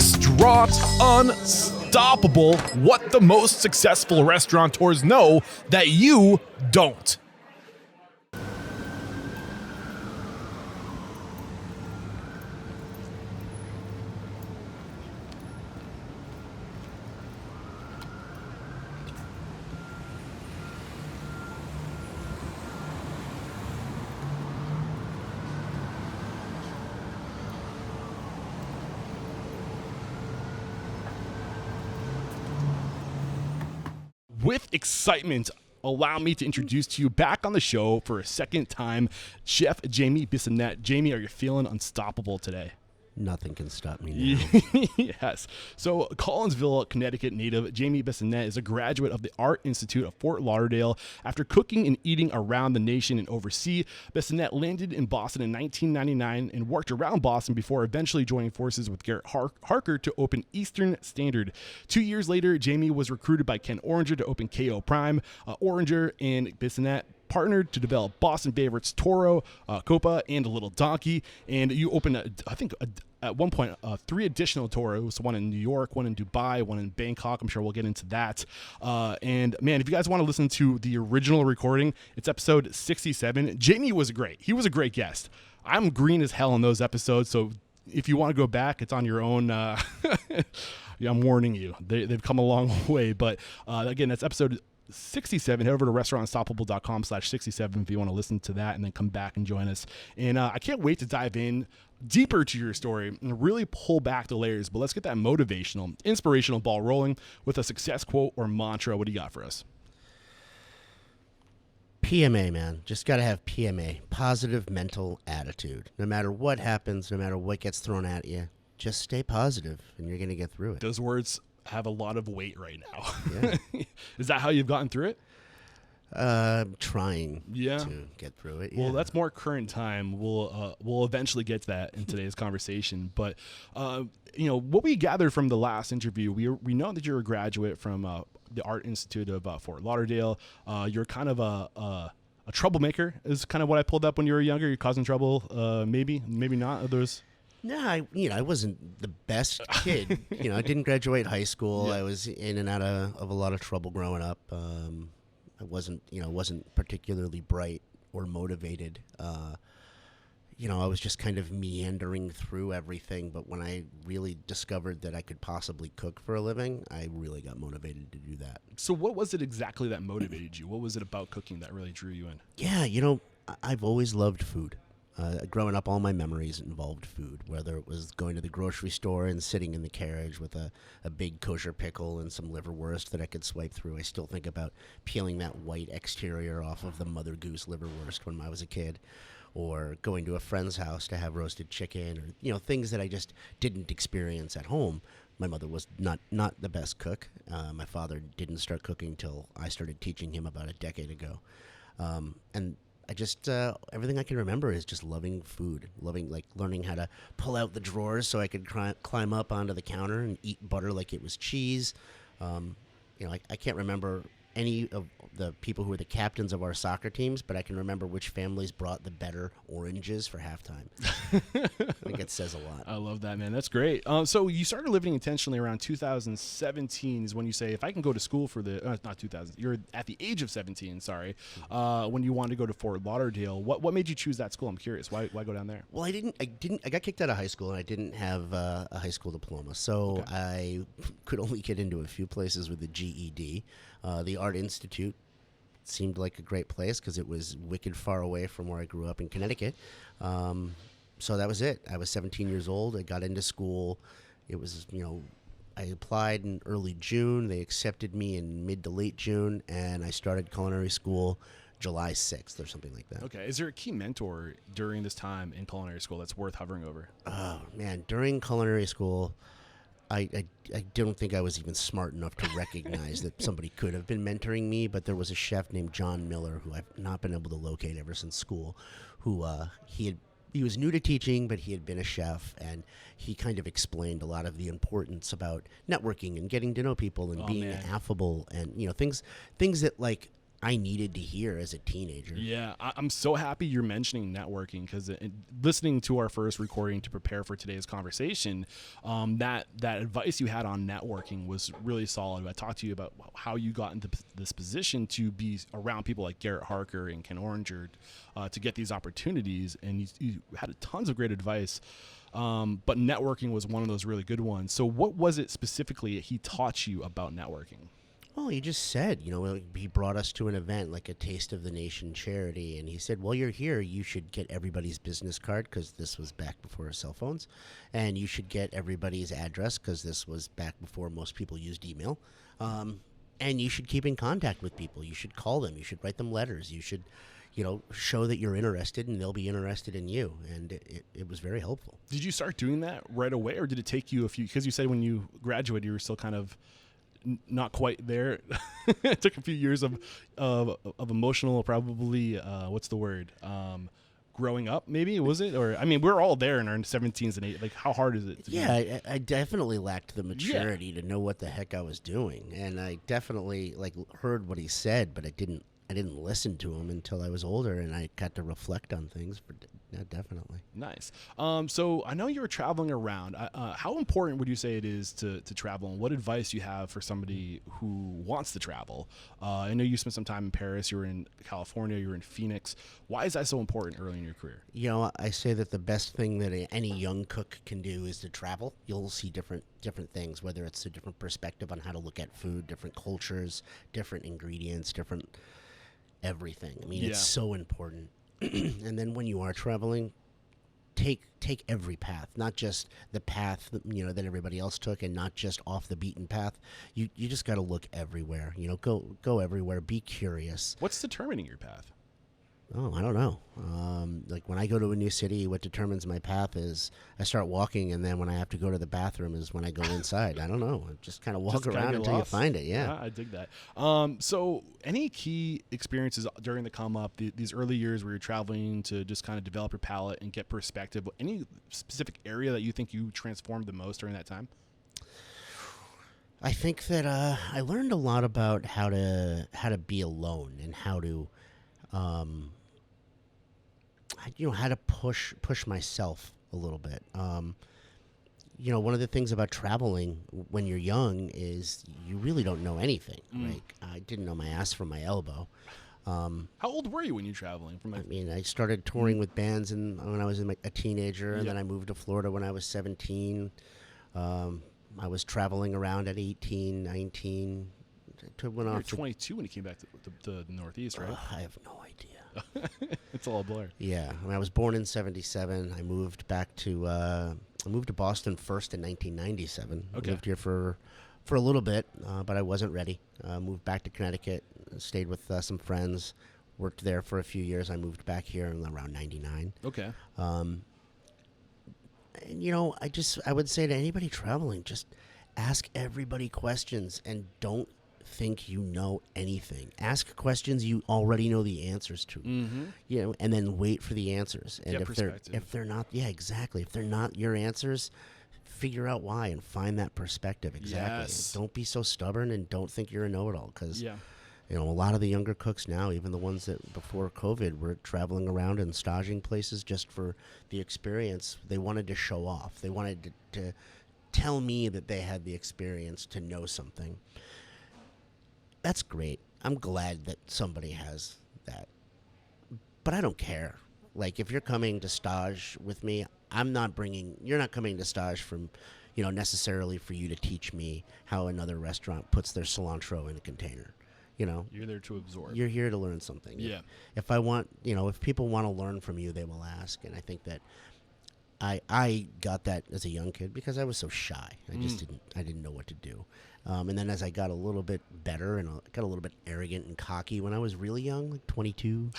Restaurant Unstoppable. What the most successful restaurateurs know that you don't. With excitement, allow me to introduce to you back on the show for a second time, Chef Jamie Bissonnette. Jamie, are you feeling unstoppable today? Nothing can stop me now. Yes. So Collinsville, Connecticut native Jamie Bissonnette is a graduate of the Art Insitute of Fort Lauderdale. After cooking and eating around the nation and overseas, Bissonnette landed in Boston in 1999 and worked around Boston before eventually joining forces with Garrett Hawker to open Eastern Standard. 2 years later, Jamie was recruited by Ken Oringer to open KO Prime. Oringer and Bissonnette partnered to develop Boston favorites Toro, Coppa, and a Little Donkey. And you opened, at one point, 3 additional Toros, one in New York, one in Dubai, one in Bangkok. I'm sure we'll get into that. And man, if you guys want to listen to the original recording, it's episode 67. Jamie was great. He was a great guest. I'm green as hell in those episodes, so if you want to go back, it's on your own. Yeah, I'm warning you. They've come a long way. But again, that's episode 67. Head over to restaurantunstoppable.com/67 if you want to listen to that and then come back and join us. And I can't wait to dive in deeper to your story and really pull back the layers. But let's get that motivational, inspirational ball rolling with a success quote or mantra. What do you got for us? PMA, man. Just got to have PMA, positive mental attitude. No matter what happens, no matter what gets thrown at you, just stay positive and you're going to get through it. Those words have a lot of weight right now. Yeah. Is that how you've gotten through it? Trying to get through it. Yeah. Well, that's more current time. We'll eventually get to that in today's conversation. But what we gathered from the last interview, we know that you're a graduate from the Art Institute of Fort Lauderdale. You're kind of a troublemaker, is kind of what I pulled up when you were younger. You're causing trouble, maybe not. Others. No, I wasn't the best kid. I didn't graduate high school. Yeah. I was in and out of a lot of trouble growing up. I wasn't particularly bright or motivated. I was just kind of meandering through everything. But when I really discovered that I could possibly cook for a living, I really got motivated to do that. So what was it exactly that motivated you? What was it about cooking that really drew you in? Yeah, I've always loved food. Growing up, all my memories involved food, whether it was going to the grocery store and sitting in the carriage with a big kosher pickle and some liverwurst that I could swipe through. I still think about peeling that white exterior off of the Mother Goose liverwurst when I was a kid, or going to a friend's house to have roasted chicken, or things that I just didn't experience at home. My mother was not the best cook. My father didn't start cooking till I started teaching him about a decade ago, and I just, everything I can remember is just loving food, learning how to pull out the drawers so I could climb up onto the counter and eat butter like it was cheese. I can't remember any of the people who were the captains of our soccer teams, but I can remember which families brought the better oranges for halftime. I think it says a lot. I love that, man. That's great. So you started living intentionally around 2017 is when you say, if I can go to school for not 2000, you're at the age of 17, sorry, when you wanted to go to Fort Lauderdale. What made you choose that school? I'm curious. Why go down there? Well, I got kicked out of high school and I didn't have a high school diploma. So okay. I could only get into a few places with a GED. The Art Institute seemed like a great place because it was wicked far away from where I grew up in Connecticut. So that was it. I was 17 years old. I got into school. It was, I applied in early June. They accepted me in mid to late June, and I started culinary school July 6th or something like that. Okay. Is there a key mentor during this time in culinary school that's worth hovering over? Oh, man. During culinary school, I don't think I was even smart enough to recognize that somebody could have been mentoring me, but there was a chef named John Miller who I've not been able to locate ever since school, who he was new to teaching, but he had been a chef, and he kind of explained a lot of the importance about networking and getting to know people and being affable and things that like I needed to hear as a teenager. Yeah, I'm so happy you're mentioning networking, because listening to our first recording to prepare for today's conversation, that advice you had on networking was really solid. I talked to you about how you got into this position to be around people like Garrett Hawker and Ken Oringer to get these opportunities, and you had tons of great advice. But networking was one of those really good ones. So what was it specifically he taught you about networking? Well, he just said, he brought us to an event like a Taste of the Nation charity, and he said, well, you're here, you should get everybody's business card, because this was back before cell phones, and you should get everybody's address, because this was back before most people used email, and you should keep in contact with people. You should call them. You should write them letters. You should, show that you're interested, and they'll be interested in you, and it was very helpful. Did you start doing that right away, or did it take you because you said when you graduated you were still kind of not quite there. It took a few years of emotional, probably, what's the word? Growing up, maybe, was it? Or, I mean, we're all there in our 17s and 18s. Like, how hard is it? I definitely lacked the maturity to know what the heck I was doing. And I definitely, heard what he said, but I didn't listen to him until I was older, and I got to reflect on things. Definitely. Nice. So I know you were traveling around. How important would you say it is to travel, and what advice you have for somebody who wants to travel? I know you spent some time in Paris. You were in California. You were in Phoenix. Why is that so important early in your career? I say that the best thing that any young cook can do is to travel. You'll see different things, whether it's a different perspective on how to look at food, different cultures, different ingredients, different everything. I mean, it's so important. And then when you are traveling, take every path, not just the path that everybody else took, and not just off the beaten path. You just got to look everywhere. Go everywhere. Be curious. What's determining your path? Oh, I don't know. Like when I go to a new city, what determines my path is I start walking, and then when I have to go to the bathroom is when I go inside. I don't know. I just kind of walk around until you find it. Yeah, I dig that. So any key experiences during the come up, these early years where you're traveling to just kind of develop your palate and get perspective, any specific area that you think you transformed the most during that time? I think that I learned a lot about how to be alone, and how to how to push myself a little bit. One of the things about traveling when you're young is you really don't know anything. Like, I didn't know my ass from my elbow. How old were you when you were traveling? I started touring with bands when I was a teenager, and then I moved to Florida when I was 17. I was traveling around at 18, 19. You were 22 when you came back to the Northeast, right? I have no idea. It's all a blur. Yeah, I was born in '77. I moved back to Boston first in 1997. Okay. I lived here for a little bit, but I wasn't ready. Moved back to Connecticut, stayed with some friends, worked there for a few years. I moved back here in around '99. Okay. And, I would say to anybody traveling, just ask everybody questions, and don't think you know anything. Ask questions you already know the answers to. Mm-hmm. And then wait for the answers. And if they're not, exactly. If they're not your answers, figure out why and find that perspective. Exactly. Yes. Don't be so stubborn, and don't think you're a know-it-all, because a lot of the younger cooks now, even the ones that before COVID were traveling around and staging places just for the experience, they wanted to show off. They wanted to tell me that they had the experience to know something. That's great. I'm glad that somebody has that. But I don't care. Like, if you're coming to stage with me, you're not coming to stage from, necessarily for you to teach me how another restaurant puts their cilantro in a container. You're there to absorb. You're here to learn something. Yeah. If people want to learn from you, they will ask. And I think that I got that as a young kid because I was so shy. I didn't know what to do. And then as I got a little bit better and got a little bit arrogant and cocky when I was really young, like 22,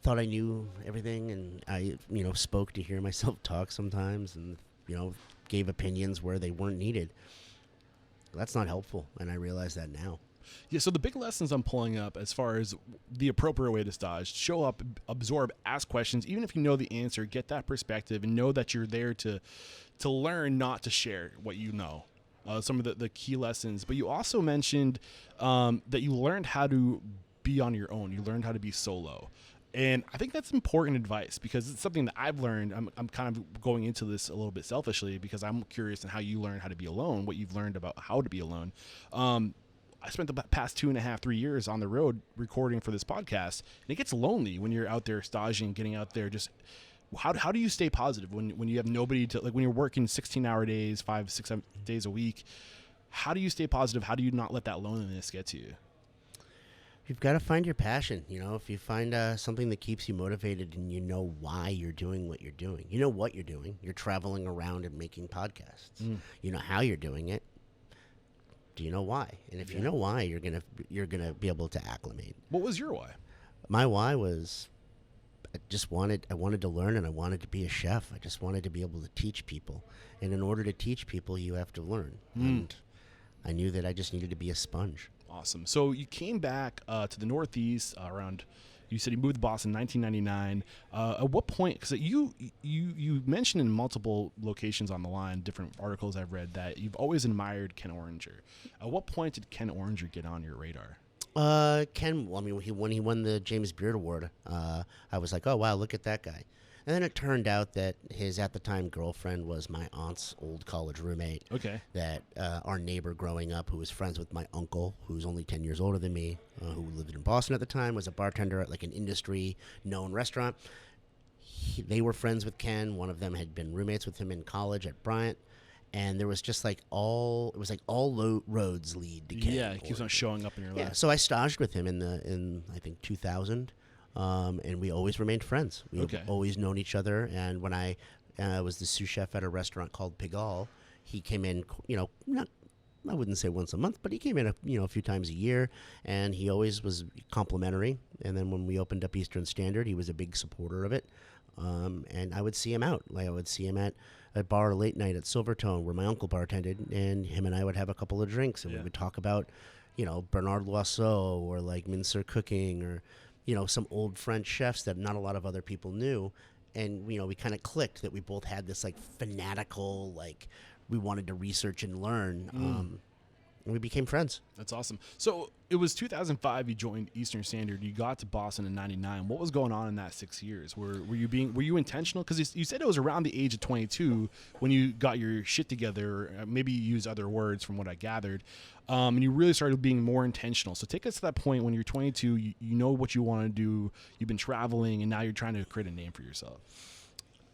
thought I knew everything, and I, spoke to hear myself talk sometimes, and, gave opinions where they weren't needed. That's not helpful, and I realize that now. Yeah, so the big lessons I'm pulling up as far as the appropriate way to stage: show up, absorb, ask questions. Even if you know the answer, get that perspective and know that you're there to learn, not to share what you know. Some of the key lessons. But you also mentioned that you learned how to be on your own. You learned how to be solo. And I think that's important advice because it's something that I've learned. I'm kind of going into this a little bit selfishly because I'm curious in how you learn how to be alone, what you've learned about how to be alone. I spent the past 2.5, 3 years on the road recording for this podcast, and it gets lonely when you're out there staging, getting out there. Just how do you stay positive when you have nobody to, like, when you're working 16-hour days, 5, 6, 7 days a week? How do you stay positive? How do you not let that loneliness get to you? You've got to find your passion. If you find something that keeps you motivated and you know why you're doing what you're doing, you know what you're doing. You're traveling around and making podcasts. You know how you're doing it. Do you know why? And if you know why, you're gonna be able to acclimate. What was your why? My why was I wanted to learn, and I wanted to be a chef. I just wanted to be able to teach people. And in order to teach people, you have to learn. And I knew that I just needed to be a sponge. Awesome. So you came back to the Northeast around. You said you moved to Boston in 1999. At what point? Because you mentioned in multiple locations on the line, different articles I've read, that you've always admired Ken Oringer. At what point did Ken Oringer get on your radar? Ken, when he won the James Beard Award, I was like, oh, wow, look at that guy. And then it turned out that his, at the time, girlfriend was my aunt's old college roommate. Okay. That our neighbor growing up, who was friends with my uncle, who's only 10 years older than me, who lived in Boston at the time, was a bartender at like an industry-known restaurant. They were friends with Ken. One of them had been roommates with him in college at Bryant. And there was just all roads lead to Ken. Yeah, it keeps on showing up in your life. Yeah, so I staged with him in I think 2000. And we always remained friends. We've always known each other. And when I was the sous chef at a restaurant called Pigalle, he came in, I wouldn't say once a month, but he came in a few times a year, and he always was complimentary. And then when we opened up Eastern Standard, he was a big supporter of it. And I would see him out. Like I would see him at a bar late night at Silvertone where my uncle bartended, and him and I would have a couple of drinks, and we would talk about, Bernard Loiseau or like Mincer cooking or some old French chefs that not a lot of other people knew. And, we kind of clicked that we both had this like fanatical, like we wanted to research and learn. And we became friends. That's awesome. So it was 2005. You joined Eastern Standard. You got to Boston in '99. What was going on in that 6 years? Were you intentional? Because you said it was around the age of 22 when you got your shit together. Maybe you use other words from what I gathered, and you really started being more intentional. So take us to that point when you're 22. You know what you want to do. You've been traveling, and now you're trying to create a name for yourself.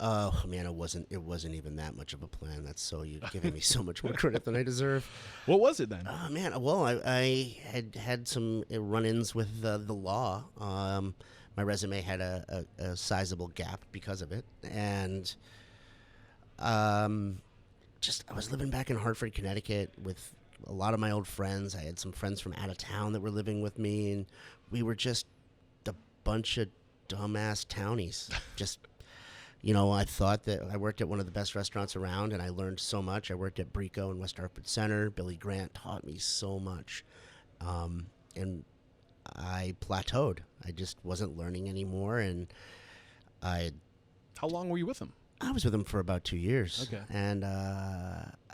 Oh man, it wasn't even that much of a plan. You're giving me so much more credit than I deserve. What was it then? Oh man, well I had some run-ins with the law. My resume had a sizable gap because of it, and I was living back in Hartford, Connecticut with a lot of my old friends. I had some friends from out of town that were living with me, and we were just a bunch of dumbass townies. I thought that I worked at one of the best restaurants around, and I learned so much. I worked at Brico in West Hartford Center. Billy Grant taught me so much, and I plateaued. I just wasn't learning anymore, and How long were you with him? I was with him for about 2 years. Okay. And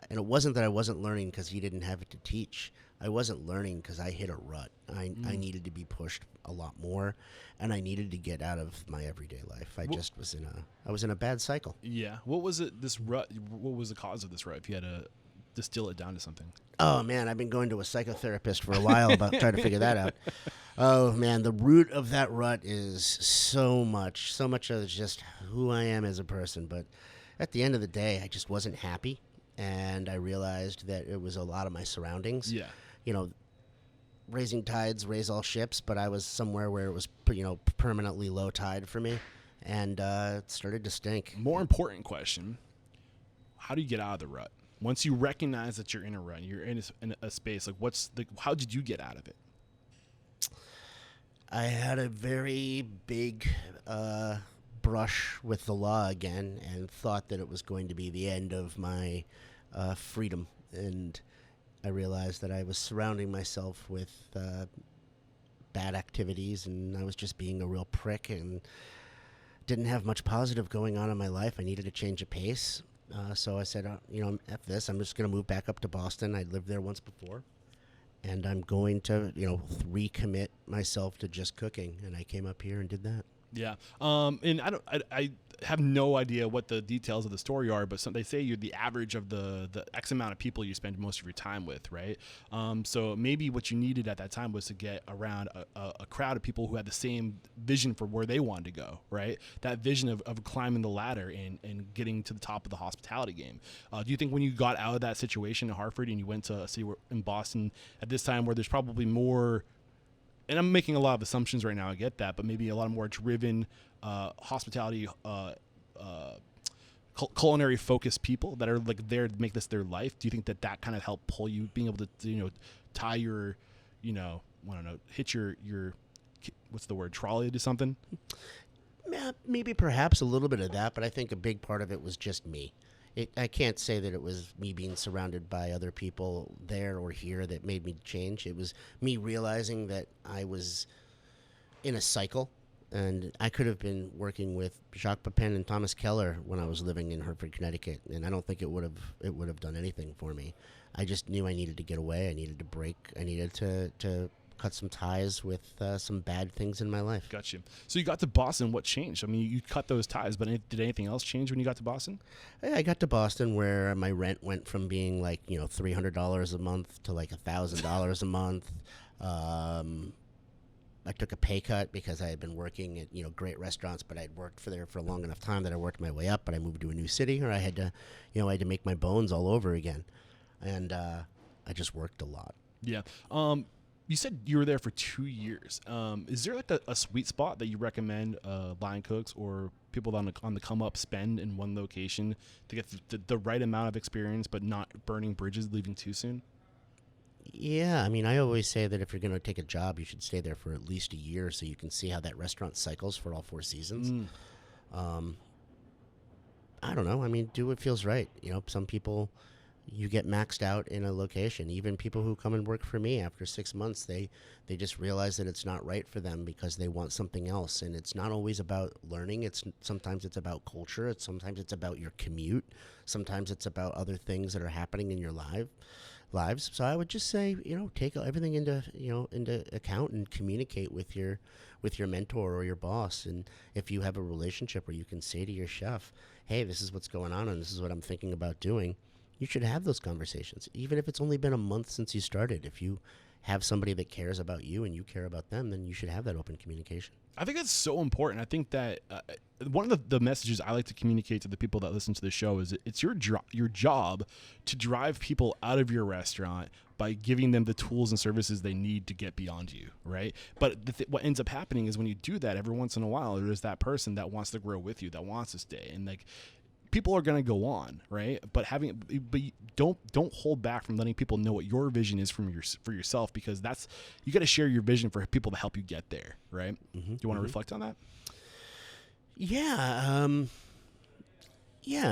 it wasn't that I wasn't learning because he didn't have it to teach. I wasn't learning because I hit a rut. I needed to be pushed a lot more, and I needed to get out of my everyday life. I was in a bad cycle. Yeah. What was it? This rut. What was the cause of this rut? If you had to distill it down to something. Oh man, I've been going to a psychotherapist for a while about trying to figure that out. Oh man, the root of that rut is so much of just who I am as a person. But at the end of the day, I just wasn't happy, and I realized that it was a lot of my surroundings. Yeah. Raising tides raise all ships, but I was somewhere where it was, permanently low tide for me, and it started to stink. More important question: how do you get out of the rut? Once you recognize that you're in a rut, you're in a space. Like, how did you get out of it? I had a very big brush with the law again, and thought that it was going to be the end of my freedom, and I realized that I was surrounding myself with bad activities, and I was just being a real prick and didn't have much positive going on in my life. I needed a change of pace. So I said, F this, I'm just going to move back up to Boston. I'd lived there once before. and I'm going to, recommit myself to just cooking. And I came up here and did that. Yeah. And I have no idea what the details of the story are, but they say you're the average of the X amount of people you spend most of your time with, right? So maybe what you needed at that time was to get around a crowd of people who had the same vision for where they wanted to go, right? That vision of climbing the ladder and getting to the top of the hospitality game. Do you think when you got out of that situation in Hartford and you went to a city in Boston at this time where there's probably more, and I'm making a lot of assumptions right now, I get that, but maybe a lot more driven hospitality, culinary focused people that are like there to make this their life? Do you think that kind of helped pull you, being able to, tie your, I don't know, hit your what's the word, trolley to something? Yeah, maybe perhaps a little bit of that, but I think a big part of it was just me. I can't say that it was me being surrounded by other people there or here that made me change. It was me realizing that I was in a cycle, and I could have been working with Jacques Pepin and Thomas Keller when I was living in Hartford, Connecticut, and I don't think it would have done anything for me. I just knew I needed to get away. I needed to break. I needed to cut some ties with some bad things in my life. Gotcha. So you got to Boston. What changed? I mean, you cut those ties, but did anything else change when you got to Boston? I got to Boston where my rent went from being like, $300 a month to like $1,000 a month. I took a pay cut because I had been working at, great restaurants, but I'd worked there for a long enough time that I worked my way up, but I moved to a new city, or I had to make my bones all over again. And I just worked a lot. Yeah. You said you were there for 2 years. Is there like a sweet spot that you recommend line cooks or people on the come up spend in one location to get the right amount of experience, but not burning bridges, leaving too soon? Yeah, I mean, I always say that if you're going to take a job, you should stay there for at least a year so you can see how that restaurant cycles for all 4 seasons. I don't know. I mean, do what feels right. Some people, you get maxed out in a location. Even people who come and work for me after 6 months, they just realize that it's not right for them because they want something else. And it's not always about learning. Sometimes it's about culture. Sometimes it's about your commute. Sometimes it's about other things that are happening in your lives. So I would just say, take everything into account and communicate with your mentor or your boss. And if you have a relationship where you can say to your chef, hey, this is what's going on and this is what I'm thinking about doing, you should have those conversations, even if it's only been a month since you started. If you have somebody that cares about you and you care about them, then you should have that open communication. I think that's so important. I think that one of the messages I like to communicate to the people that listen to the show is it's your job to drive people out of your restaurant by giving them the tools and services they need to get beyond you, right? But what ends up happening is when you do that, every once in a while, there's that person that wants to grow with you, that wants to stay, and like, people are going to go on, right? But don't hold back from letting people know what your vision is for yourself, because you got to share your vision for people to help you get there, right? Mm-hmm. Do you want to reflect on that? Yeah. I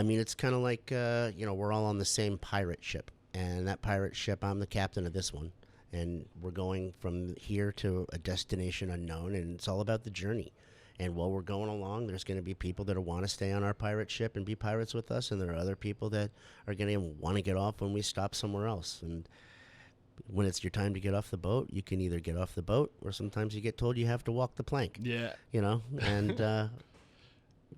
mean, it's kind of like, we're all on the same pirate ship, and that pirate ship, I'm the captain of this one, and we're going from here to a destination unknown, and it's all about the journey. And while we're going along, there's going to be people that want to stay on our pirate ship and be pirates with us, and there are other people that are going to want to get off when we stop somewhere else. And when it's your time to get off the boat, you can either get off the boat, or sometimes you get told you have to walk the plank. Yeah. And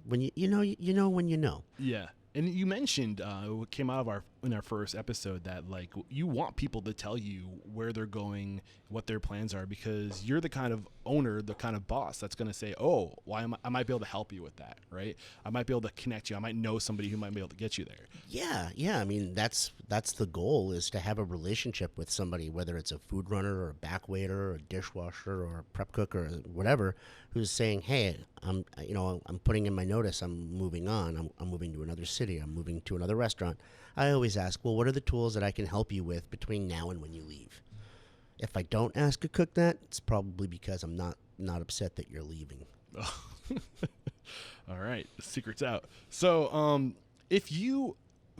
when you know when you know. Yeah. And you mentioned what came out of in our first episode that like you want people to tell you where they're going, what their plans are, because you're the kind of owner, the kind of boss that's going to say, oh, well, I might be able to help you with that, right? I might be able to connect you. I might know somebody who might be able to get you there. Yeah. I mean, that's the goal, is to have a relationship with somebody, whether it's a food runner or a back waiter or a dishwasher or a prep cook or whatever, who's saying, hey, I'm putting in my notice. I'm moving on. I'm moving to another city. I'm moving to another restaurant. I always ask, well, what are the tools that I can help you with between now and when you leave? If I don't ask a cook that, it's probably because I'm not upset that you're leaving. All right, the secret's out. So, if you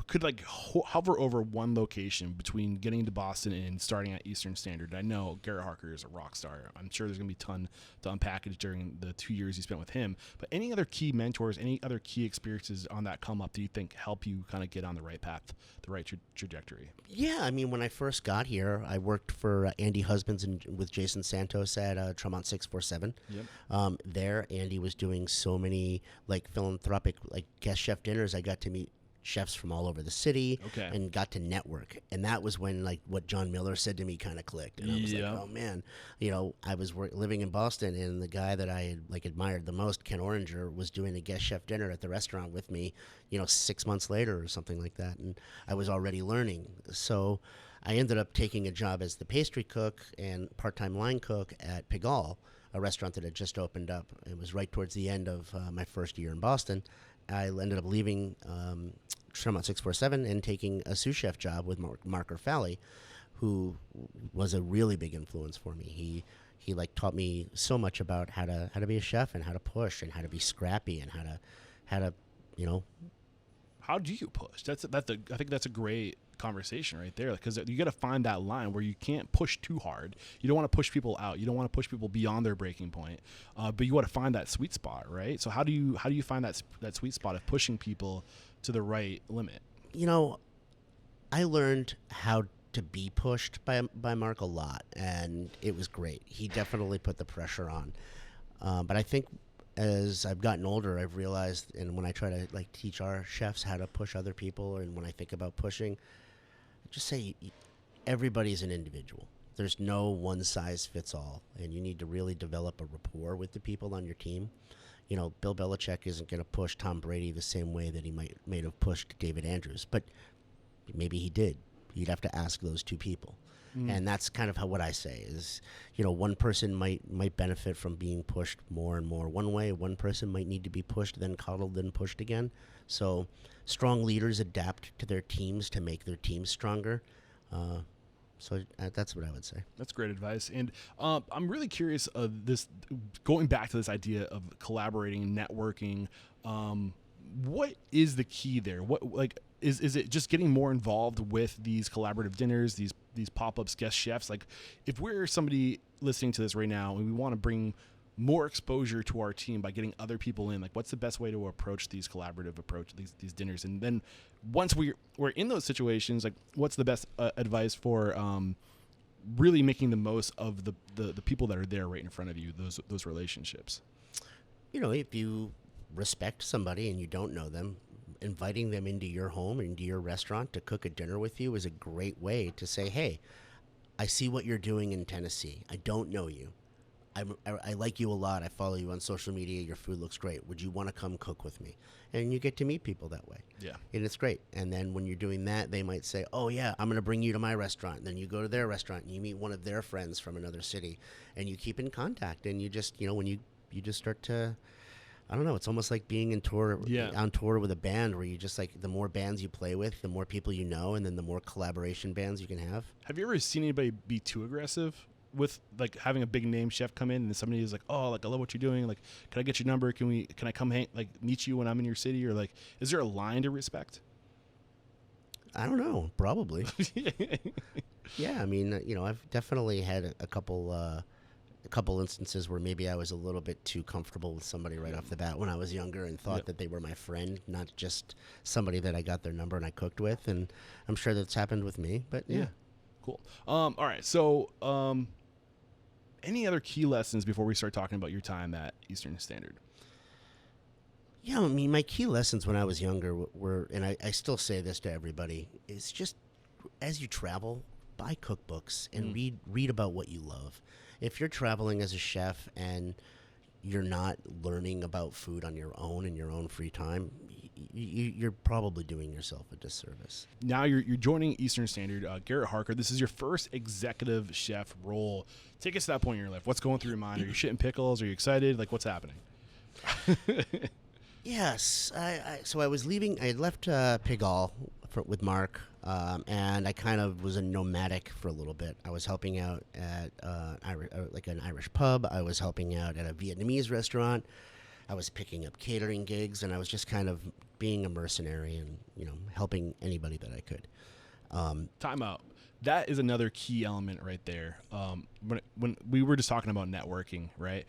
could like hover over one location between getting to Boston and starting at Eastern Standard? I know Garrett Hawker is a rock star. I'm sure there's going to be a ton to unpackage during the 2 years you spent with him. But any other key mentors, any other key experiences on that come up do you think help you kind of get on the right path, the right trajectory? Yeah, I mean, when I first got here, I worked for Andy Husbands and with Jason Santos at Tremont 647. Yep. There, Andy was doing so many like philanthropic like guest chef dinners. I got to meet chefs from all over the city and got to network. And that was when like what John Miller said to me kind of clicked. And I was like, oh man, you know, I was living in Boston, and the guy that I had like admired the most, Ken Oringer, was doing a guest chef dinner at the restaurant with me, you know, 6 months later or something like that. And I was already learning. So I ended up taking a job as the pastry cook and part-time line cook at Pigalle, a restaurant that had just opened up. It was right towards the end of my first year in Boston. I ended up leaving Tremont 647 and taking a sous chef job with Mark Orfali, who was a really big influence for me. He like taught me so much about how to be a chef and how to push and how to be scrappy and how to you know. How do you push? I think that's a great conversation right there, because you got to find that line where you can't push too hard. You don't want to push people out. You don't want to push people beyond their breaking point, but you want to find that sweet spot, right? So how do you find that sweet spot of pushing people to the right limit? You know, I learned how to be pushed by Mark a lot, and it was great. He definitely put the pressure on, but I think as I've gotten older, I've realized, and when I try to like teach our chefs how to push other people, and when I think about pushing, I just say everybody's an individual. There's no one size fits all, and you need to really develop a rapport with the people on your team. You know, Bill Belichick isn't going to push Tom Brady the same way that he might have pushed David Andrews, but maybe he did. You'd have to ask those two people. And that's kind of what I say is, you know, one person might benefit from being pushed more and more one way. One person might need to be pushed, then coddled, then pushed again. So strong leaders adapt to their teams to make their teams stronger. So that's what I would say. That's great advice. And I'm really curious, this going back to this idea of collaborating, networking, what is the key there? What like is it just getting more involved with these collaborative dinners, these pop-ups, guest chefs? Like if we're somebody listening to this right now and we want to bring more exposure to our team by getting other people in, like what's the best way to approach these these dinners? And then once we're in those situations, like what's the best advice for really making the most of the people that are there right in front of you, those relationships? You know, if you respect somebody and you don't know them, inviting them into your home, into your restaurant to cook a dinner with you is a great way to say, hey, I see what you're doing in Tennessee. I don't know you. I like you a lot. I follow you on social media. Your food looks great. Would you want to come cook with me? And you get to meet people that way. Yeah. And it's great. And then when you're doing that, they might say, oh, yeah, I'm going to bring you to my restaurant. And then you go to their restaurant and you meet one of their friends from another city. And you keep in contact. And you just, you know, when you just start to, I don't know, it's almost like being on tour with a band, where you just like, the more bands you play with, the more people you know, and then the more collaboration bands you can have. Have you ever seen anybody be too aggressive with like having a big name chef come in and somebody is like, oh, like I love what you're doing, like can I get your number, can I come meet you when I'm in your city? Or like, is there a line to respect? I don't know, probably. Yeah, I mean, you know, I've definitely had a couple instances where maybe I was a little bit too comfortable with somebody right off the bat when I was younger and thought that they were my friend, not just somebody that I got their number and I cooked with. And I'm sure that's happened with me, but yeah. Cool. All right. So, any other key lessons before we start talking about your time at Eastern Standard? Yeah, I mean, my key lessons when I was younger were, and I still say this to everybody, is just as you travel, buy cookbooks and read about what you love. If you're traveling as a chef and you're not learning about food on your own in your own free time, you're probably doing yourself a disservice. Now you're joining Eastern Standard. Garrett Hawker, this is your first executive chef role. Take us to that point in your life. What's going through your mind? Are you shitting pickles? Are you excited? Like, what's happening? Yes. So I was leaving. I had left Pigalle with Mark, and I kind of was a nomadic for a little bit. I was helping out at an Irish pub. I was helping out at a Vietnamese restaurant. I was picking up catering gigs, and I was just kind of being a mercenary and, helping anybody that I could. Time out. That is another key element right there. When we were just talking about networking, right?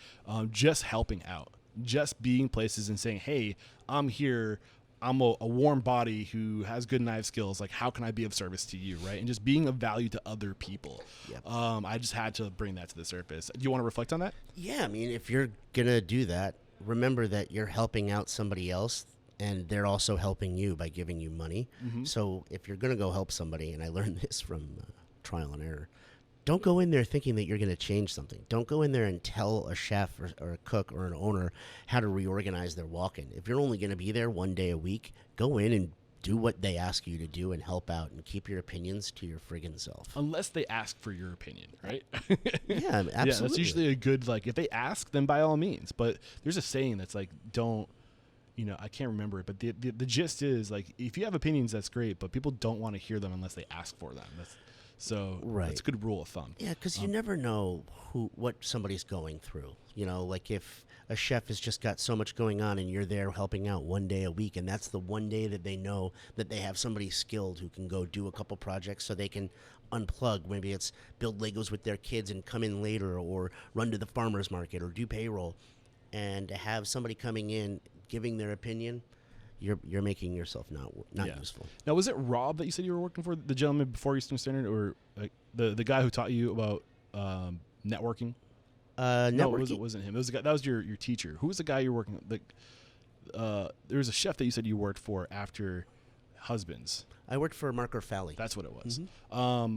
Just helping out, just being places and saying, hey, I'm here. I'm a warm body who has good knife skills. Like, how can I be of service to you, right? And just being of value to other people. Yep. I just had to bring that to the surface. Do you want to reflect on that? Yeah, I mean, if you're going to do that, remember that you're helping out somebody else, and they're also helping you by giving you money. Mm-hmm. So if you're going to go help somebody, and I learned this from trial and error, don't go in there thinking that you're going to change something. Don't go in there and tell a chef or a cook or an owner how to reorganize their walk-in. If you're only going to be there one day a week, go in and do what they ask you to do and help out, and keep your opinions to your friggin' self. Unless they ask for your opinion, right? Yeah, absolutely. Yeah, that's usually a good, like, if they ask, then by all means. But there's a saying that's like, don't, I can't remember it, but the gist is, like, if you have opinions, that's great, but people don't want to hear them unless they ask for them. That's a good rule of thumb. Yeah, because you never know what somebody's going through. Like if a chef has just got so much going on and you're there helping out one day a week, and that's the one day that they know that they have somebody skilled who can go do a couple projects so they can unplug. Maybe it's build Legos with their kids and come in later, or run to the farmer's market, or do payroll. And to have somebody coming in giving their opinion, you're making yourself not useful. Now, was it Rob that you said you were working for, the gentleman before Eastern Standard, or like the guy who taught you about networking? Networking? No, it wasn't him. It was the guy, that was your teacher. Who was the guy you were working with? There was a chef that you said you worked for after Husbands. I worked for Marco Fally. That's what it was. Mm-hmm.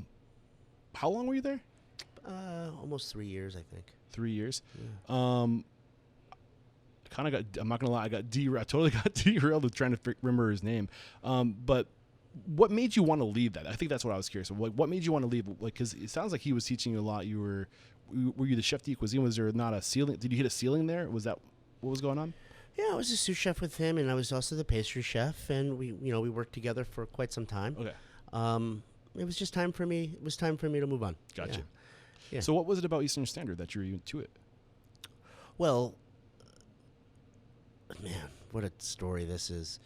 How long were you there? Almost 3 years, I think. 3 years. Yeah. I'm not gonna lie, I totally got derailed with trying to remember his name. But what made you want to leave that? I think that's what I was curious of. Like, what made you want to leave? Like, because it sounds like he was teaching you a lot. Were you the chef de cuisine? Was there not a ceiling? Did you hit a ceiling there? Was that what was going on? Yeah, I was a sous chef with him, and I was also the pastry chef, and we worked together for quite some time. Okay. It was just time for me. It was time for me to move on. Gotcha. Yeah. So what was it about Eastern Standard that drew you to it? Well, man, what a story this is.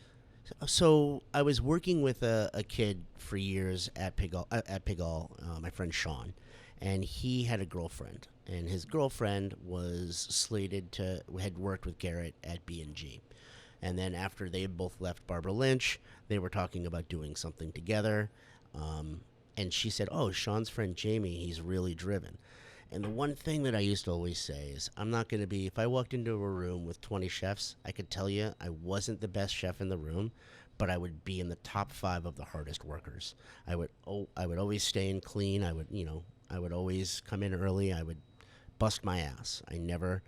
So I was working with a kid for years at Pigalle, my friend Sean, and he had a girlfriend, and his girlfriend was had worked with Garrett at B&G. And then after they had both left Barbara Lynch, they were talking about doing something together. And she said, oh, Sean's friend Jamie, he's really driven. And the one thing that I used to always say is, I'm not going to be, if I walked into a room with 20 chefs, I could tell you I wasn't the best chef in the room, but I would be in the top 5 of the hardest workers. I would always stay in clean. I would always come in early. I would bust my ass. I never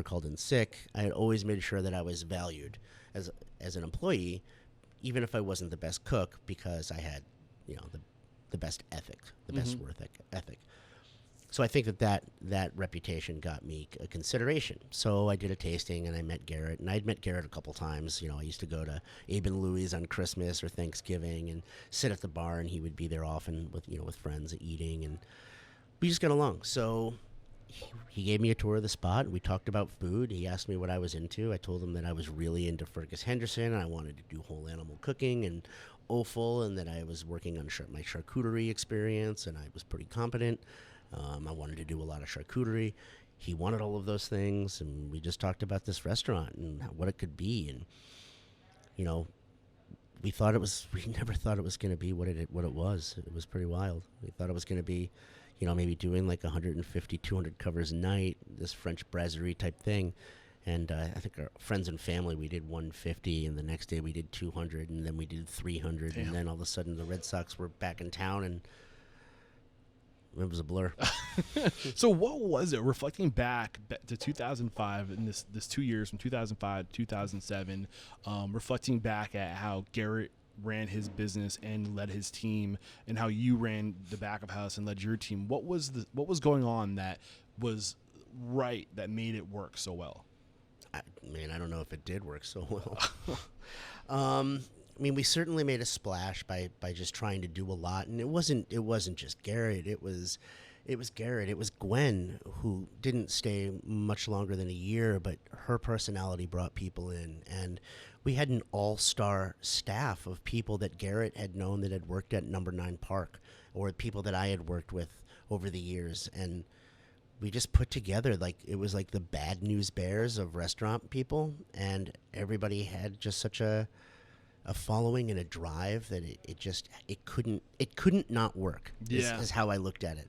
called in sick. I had always made sure that I was valued as an employee, even if I wasn't the best cook, because I had, the best ethic, the best work ethic. So I think that reputation got me a consideration. So I did a tasting, and I met Garrett, and I'd met Garrett a couple times. I used to go to Abe and Louie's on Christmas or Thanksgiving and sit at the bar, and he would be there often with friends eating, and we just got along. So he gave me a tour of the spot. We talked about food. He asked me what I was into. I told him that I was really into Fergus Henderson, and I wanted to do whole animal cooking and offal, and that I was working on my charcuterie experience, and I was pretty competent. I wanted to do a lot of charcuterie. He wanted all of those things, and we just talked about this restaurant and what it could be. And we never thought it was going to be what it was. It was pretty wild. We thought it was going to be, maybe doing like 150, 200 covers a night, this French brasserie type thing. And I think our friends and family, we did 150, and the next day we did 200, and then we did 300. Damn. And then all of a sudden the Red Sox were back in town, and it was a blur. So what was it, reflecting back to 2005 and this 2 years from 2005 to 2007, reflecting back at how Garrett ran his business and led his team, and how you ran the back of house and led your team? What was going on that was right, that made it work so well? I don't know if it did work so well. We certainly made a splash by just trying to do a lot, and it wasn't just Garrett. It was It was Garrett. It was Gwen, who didn't stay much longer than a year, but her personality brought people in. And we had an all-star staff of people that Garrett had known that had worked at Number 9 Park, or people that I had worked with over the years. And we just put together, like, it was like the Bad News Bears of restaurant people. And everybody had just such a following and a drive that it couldn't not work. Yeah. Is how I looked at it.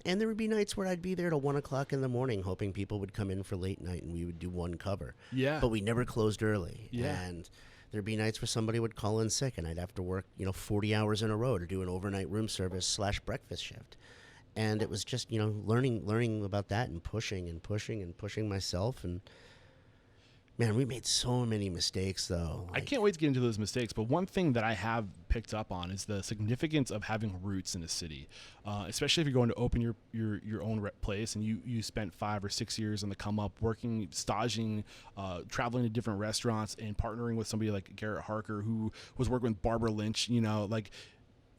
And there would be nights where I'd be there till 1 o'clock in the morning, hoping people would come in for late night, and we would do one cover. Yeah. But we never closed early. Yeah. And there'd be nights where somebody would call in sick, and I'd have to work, 40 hours in a row to do an overnight room service / breakfast shift. And it was just, learning about that and pushing myself. And man, we made so many mistakes, though. I can't wait to get into those mistakes, but one thing that I have picked up on is the significance of having roots in a city, especially if you're going to open your own place and you spent 5 or 6 years on the come up, working, staging, traveling to different restaurants, and partnering with somebody like Garrett Hawker, who was working with Barbara Lynch.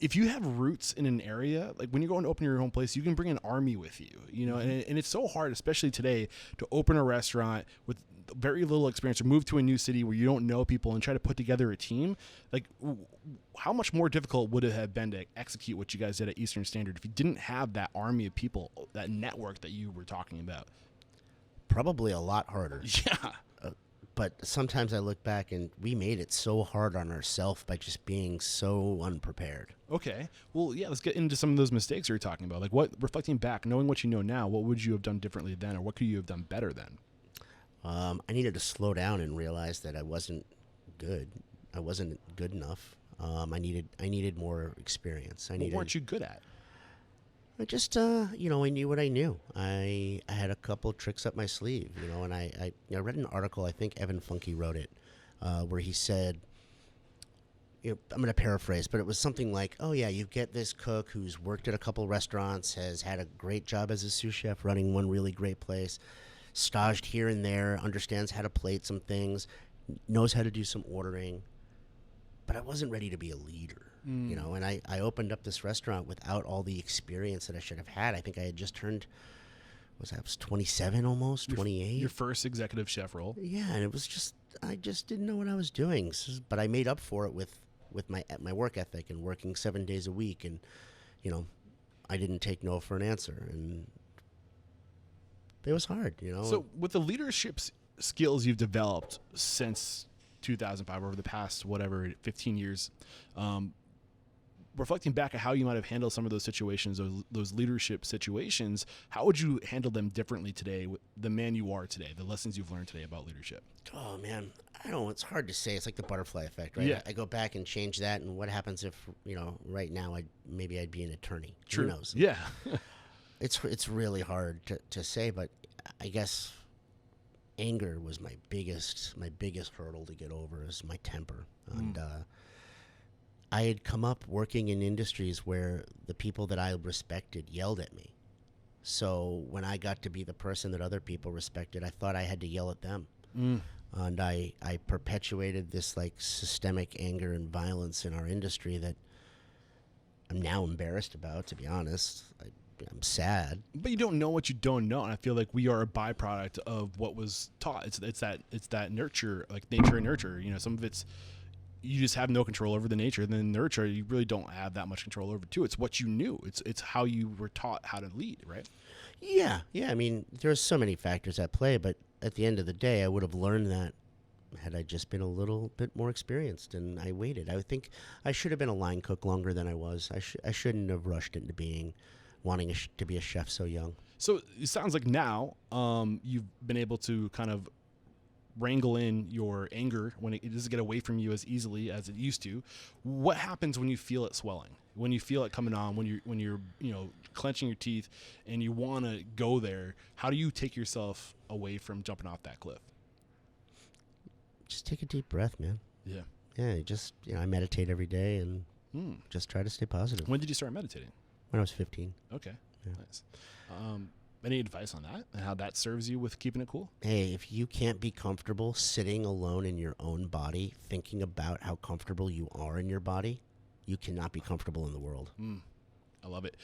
If you have roots in an area, like when you're going to open your own place, you can bring an army with you, and it's so hard, especially today, to open a restaurant with very little experience or move to a new city where you don't know people and try to put together a team. Like, how much more difficult would it have been to execute what you guys did at Eastern Standard if you didn't have that army of people, that network that you were talking about? Probably a lot harder. Yeah. But sometimes I look back and we made it so hard on ourselves by just being so unprepared. Okay. Well, yeah, let's get into some of those mistakes you're talking about. Like, reflecting back, knowing what you know now, what would you have done differently then, or what could you have done better then? I needed to slow down and realize that I wasn't good. I wasn't good enough. I needed more experience. What weren't you good at? I just, I knew what I knew. I had a couple tricks up my sleeve, and I read an article, I think Evan Funke wrote it, where he said, I'm going to paraphrase, but it was something like, oh yeah, you get this cook who's worked at a couple restaurants, has had a great job as a sous chef running one really great place, staged here and there, understands how to plate some things, knows how to do some ordering, but I wasn't ready to be a leader. And I opened up this restaurant without all the experience that I should have had. I think I had just turned, I was 27 almost, 28. Your first executive chef role. Yeah, and it was just, I just didn't know what I was doing. But I made up for it with my work ethic and working 7 days a week. And, I didn't take no for an answer. And it was hard, So with the leadership skills you've developed since 2005, over the past, 15 years, reflecting back at how you might have handled some of those situations, those leadership situations, how would you handle them differently today with the man you are today, the lessons you've learned today about leadership? Oh, man. I don't know. It's hard to say. It's like the butterfly effect, right? Yeah. I go back and change that, and what happens if, right now I'd be an attorney? True. Who knows? Yeah. It's really hard to say, but I guess anger was my biggest hurdle to get over, is my temper. And I had come up working in industries where the people that I respected yelled at me. So when I got to be the person that other people respected, I thought I had to yell at them. And I perpetuated this like systemic anger and violence in our industry that I'm now embarrassed about, to be honest. I'm sad. But you don't know what you don't know, and I feel like we are a byproduct of what was taught. It's that nurture, like nature and nurture. Some of it's you just have no control over the nature, and then nurture you really don't have that much control over too. It's what you knew. It's how you were taught how to lead, right? Yeah. I mean, there's so many factors at play, but at the end of the day, I would have learned that had I just been a little bit more experienced, and I waited. I think I should have been a line cook longer than I was. I shouldn't have rushed into wanting to be a chef so young. So it sounds like now you've been able to kind of wrangle in your anger when it doesn't get away from you as easily as it used to. What happens when you feel it swelling? When you feel it coming on? When you're clenching your teeth and you want to go there? How do you take yourself away from jumping off that cliff? Just take a deep breath, man. Yeah. Yeah. Just I meditate every day and just try to stay positive. When did you start meditating? When I was 15. Okay. Yeah. Nice. Any advice on that and how that serves you with keeping it cool? Hey, if you can't be comfortable sitting alone in your own body, thinking about how comfortable you are in your body, you cannot be comfortable in the world. I love it.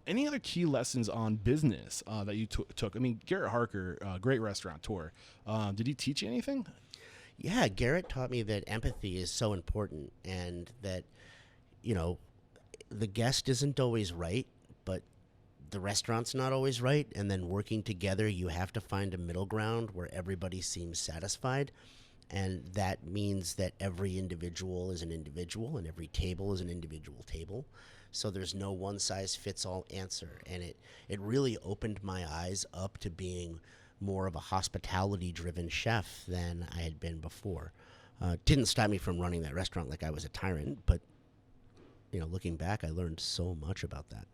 Any other key lessons on business that you took? I mean, Garrett Hawker, great restaurateur. Did he teach you anything? Yeah, Garrett taught me that empathy is so important, and that, the guest isn't always right, but the restaurant's not always right. And then working together, you have to find a middle ground where everybody seems satisfied. And that means that every individual is an individual and every table is an individual table. So there's no one-size-fits-all answer. And it really opened my eyes up to being more of a hospitality-driven chef than I had been before. Didn't stop me from running that restaurant like I was a tyrant, but looking back, I learned so much about that.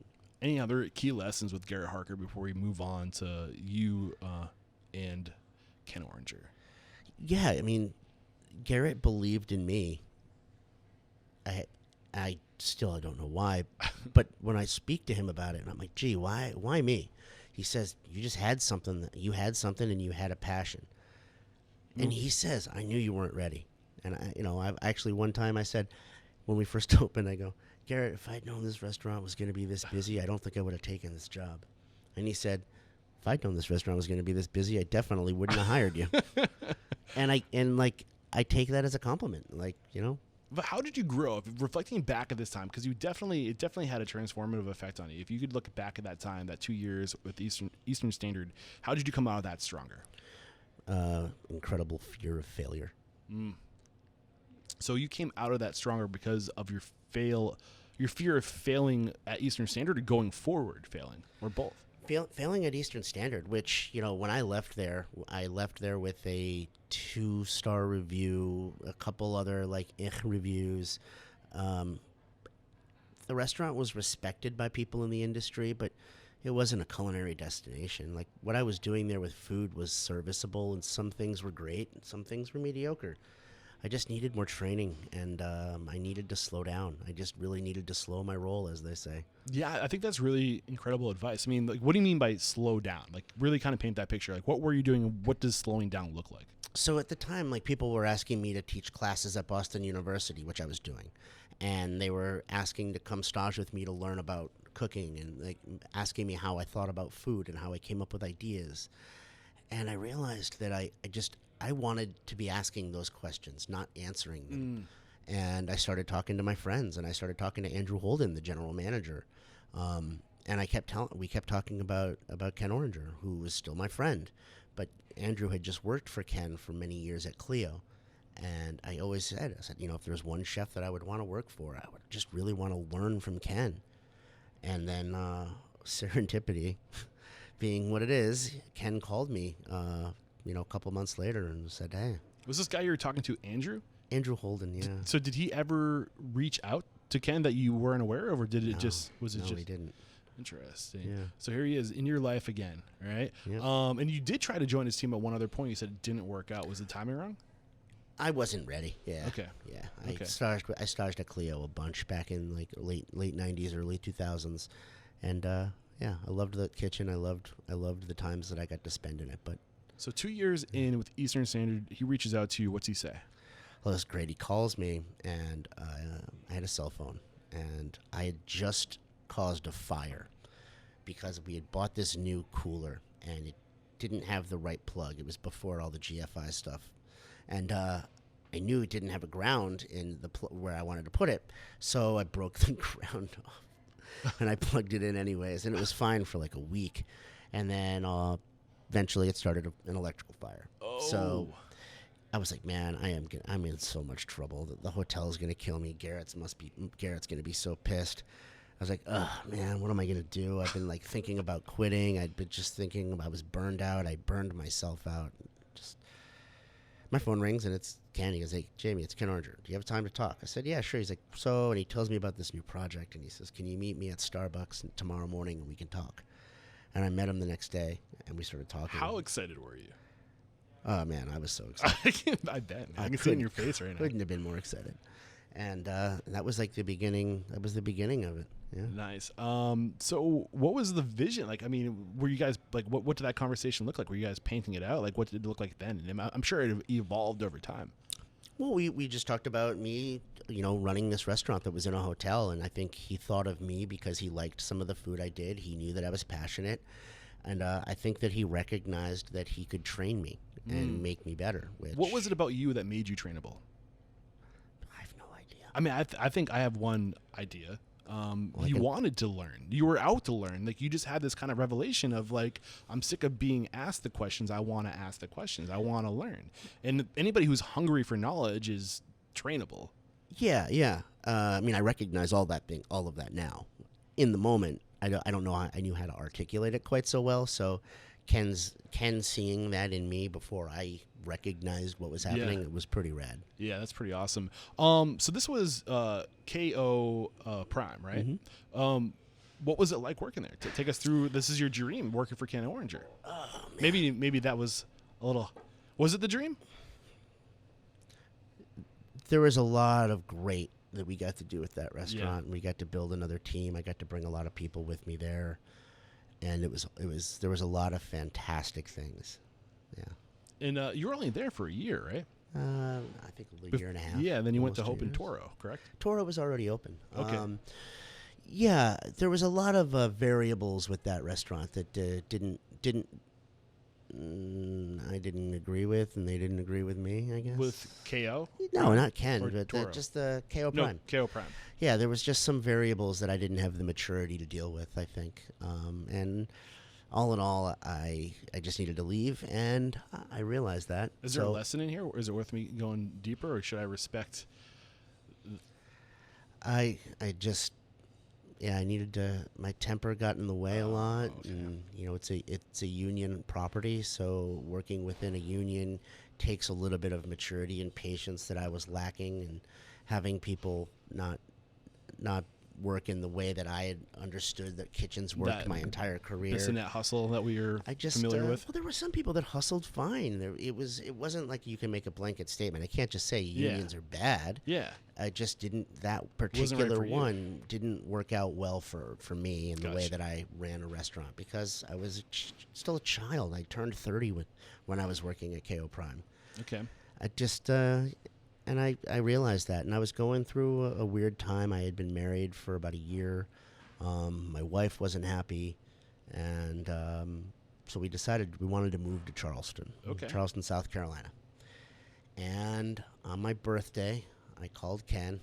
Any other key lessons with Garrett Hawker before we move on to you and Ken Oringer? Yeah, I mean, Garrett believed in me. I still don't know why, but when I speak to him about it, and I'm like, gee, why me? He says, you just had something, and you had a passion. And he says, I knew you weren't ready. And I've actually, one time I said, when we first opened, I go, Garrett, if I'd known this restaurant was going to be this busy, I don't think I would have taken this job. And he said, if I'd known this restaurant was going to be this busy, I definitely wouldn't have hired you. And I take that as a compliment, But how did you grow up? Reflecting back at this time, because it definitely had a transformative effect on you. If you could look back at that time, that 2 years with Eastern Standard, how did you come out of that stronger? Incredible fear of failure. So you came out of that stronger because of your fear of failing at Eastern Standard, or going forward failing, or both? Failing at Eastern Standard, which, when I left there with a 2-star review, a couple other reviews. The restaurant was respected by people in the industry, but it wasn't a culinary destination. Like, what I was doing there with food was serviceable, and some things were great and some things were mediocre. I just needed more training, and I needed to slow down. I just really needed to slow my roll, as they say. Yeah, I think that's really incredible advice. I mean, what do you mean by slow down? Really kind of paint that picture. What were you doing, and what does slowing down look like? So at the time, people were asking me to teach classes at Boston University, which I was doing. And they were asking to come stage with me to learn about cooking, and asking me how I thought about food and how I came up with ideas. And I realized that I wanted to be asking those questions, not answering them. And I started talking to my friends, and I started talking to Andrew Holden, the general manager. And we kept talking about Ken Oringer, who was still my friend. But Andrew had just worked for Ken for many years at Clio. And I always said, if there's one chef that I would want to work for, I would just really want to learn from Ken. And then serendipity being what it is, Ken called me a couple months later and said, hey. Was this guy you were talking to Andrew? Andrew Holden, yeah. So did he ever reach out to Ken that you weren't aware of, or did it No, he didn't. Interesting. Yeah. So here he is in your life again, right? Yep. And you did try to join his team at one other point. You said it didn't work out. Was the timing wrong? I wasn't ready. Yeah. Okay. Yeah. Okay. I staged at Clio a bunch back in late 90s, early 2000s. And I loved the kitchen. I loved the times that I got to spend in it. But so 2 years in with Eastern Standard, he reaches out to you. What's he say? Well, that's great. He calls me, and I had a cell phone, and I had just caused a fire because we had bought this new cooler, and it didn't have the right plug. It was before all the GFI stuff, and I knew it didn't have a ground in the where I wanted to put it, so I broke the ground off, and I plugged it in anyways, and it was fine for a week, and then eventually it started an electrical fire. Oh. So I was like, man, I'm in so much trouble. The hotel is gonna kill me. Garrett's gonna be so pissed. I was like, oh man, what am I gonna do? I've been thinking about quitting. I'd been just thinking I was burned out. I burned myself out. Just my phone rings and it's Ken. He goes, hey Jamie, it's Ken Oringer. Do you have time to talk? I said, yeah, sure. He's like, and he tells me about this new project, and he says, can you meet me at Starbucks tomorrow morning and we can talk? And I met him the next day, and we started talking. How excited were you? Oh man, I was so excited. I bet. Man. I can see it in your face right now. Couldn't have been more excited. And that was the beginning. That was the beginning of it. Yeah. Nice. So what was the vision? Were you guys what did that conversation look like? Were you guys painting it out? What did it look like then? And I'm sure it evolved over time. Well, we just talked about me running this restaurant that was in a hotel. And I think he thought of me because he liked some of the food I did. He knew that I was passionate. And I think that he recognized that he could train me and make me better. What was it about you that made you trainable? I have no idea. I mean, I think I have one idea. Well, you wanted to learn. You were out to learn. Like, you just had this kind of revelation of, like, I'm sick of being asked the questions. I want to ask the questions. I want to learn. And anybody who's hungry for knowledge is trainable. Yeah. I mean, I recognize all of that now. In the moment, I don't know I knew how to articulate it quite so well. So Ken seeing that in me before I recognized what was happening, it was pretty rad. Yeah, that's pretty awesome. So this was KO Prime, right? Mm-hmm. What was it like working there? Take us through. This is your dream, working for Ken Oringer. Oh, man. Maybe that was a little. Was it the dream? There was a lot of great that we got to do with that restaurant. Yeah. We got to build another team. I got to bring a lot of people with me there, and there was a lot of fantastic things. Yeah. And you were only there for a year, right? I think a year and a half. Yeah, and then you went to open Toro, correct? Toro was already open. Okay. Yeah, there was a lot of variables with that restaurant that I didn't agree with, and they didn't agree with me, I guess. With KO? No, not Ken, or but just the KO Prime. No, KO Prime. Yeah, there was just some variables that I didn't have the maturity to deal with, I think. And all in all, I just needed to leave, and I realized that. Is there a lesson in here, or is it worth me going deeper, or should I respect? I needed to. My temper got in the way a lot, okay. And it's a union property, so working within a union takes a little bit of maturity and patience that I was lacking, and having people not work in the way that I had understood that kitchens worked my entire career. Bissonnette hustle that we are familiar with. Well, there were some people that hustled fine. It wasn't like you can make a blanket statement. I can't just say unions are bad. Yeah. I just didn't. That particular one didn't work out well for me in the way that I ran a restaurant, because I was still a child. I turned 30 when I was working at KO Prime. Okay. I just and I realized that, and I was going through a weird time. I had been married for about a year. My wife wasn't happy, and so we decided we wanted to move to Charleston, South Carolina. And on my birthday, I called Ken.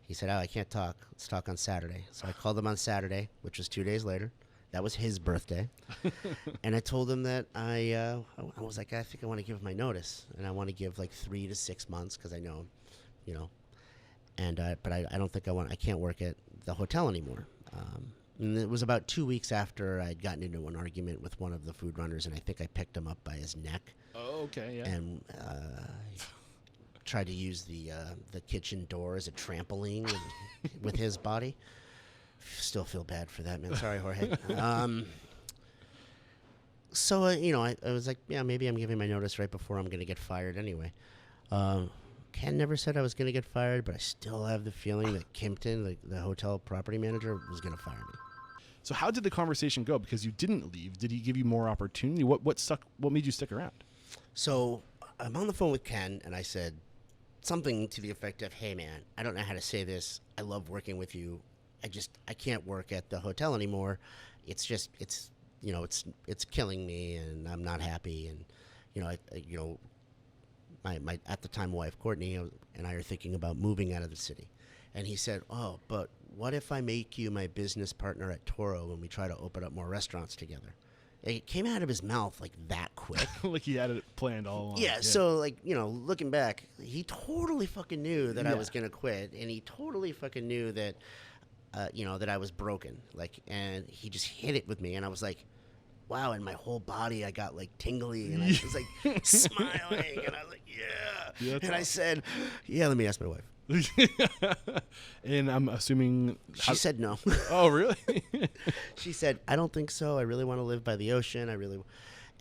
He said, I can't talk. Let's talk on Saturday. So I called him on Saturday, which was 2 days later. That was his birthday. And I told him that I was like, I think I want to give him my notice. And I want to give like 3 to 6 months, because I know, and but I don't think I can't work at the hotel anymore. And it was about 2 weeks after I'd gotten into an argument with one of the food runners, and I think I picked him up by his neck. Oh, okay, yeah. And tried to use the kitchen door as a trampoline with his body. Still feel bad for that, man. Sorry, Jorge. So, I was like, yeah, maybe I'm giving my notice right before I'm going to get fired anyway. Ken never said I was going to get fired, but I still have the feeling that Kimpton, the hotel property manager, was going to fire me. So how did the conversation go? Because you didn't leave. Did he give you more opportunity? What made you stick around? So I'm on the phone with Ken, and I said something to the effect of, hey, man, I don't know how to say this. I love working with you. I can't work at the hotel anymore. It's killing me, and I'm not happy. And my at the time wife Courtney and I are thinking about moving out of the city. And he said, oh, but what if I make you my business partner at Toro and we try to open up more restaurants together? It came out of his mouth like that quick. Like he had it planned all along. Yeah, so looking back, he totally fucking knew that I was going to quit, and he totally fucking knew that that I was broken, and he just hit it with me, and I was like, wow, and my whole body, I got tingly, and I was smiling, and I was like, yeah. And I said, yeah, let me ask my wife. And I'm assuming she said no. Oh, really? She said, I don't think so. I really want to live by the ocean.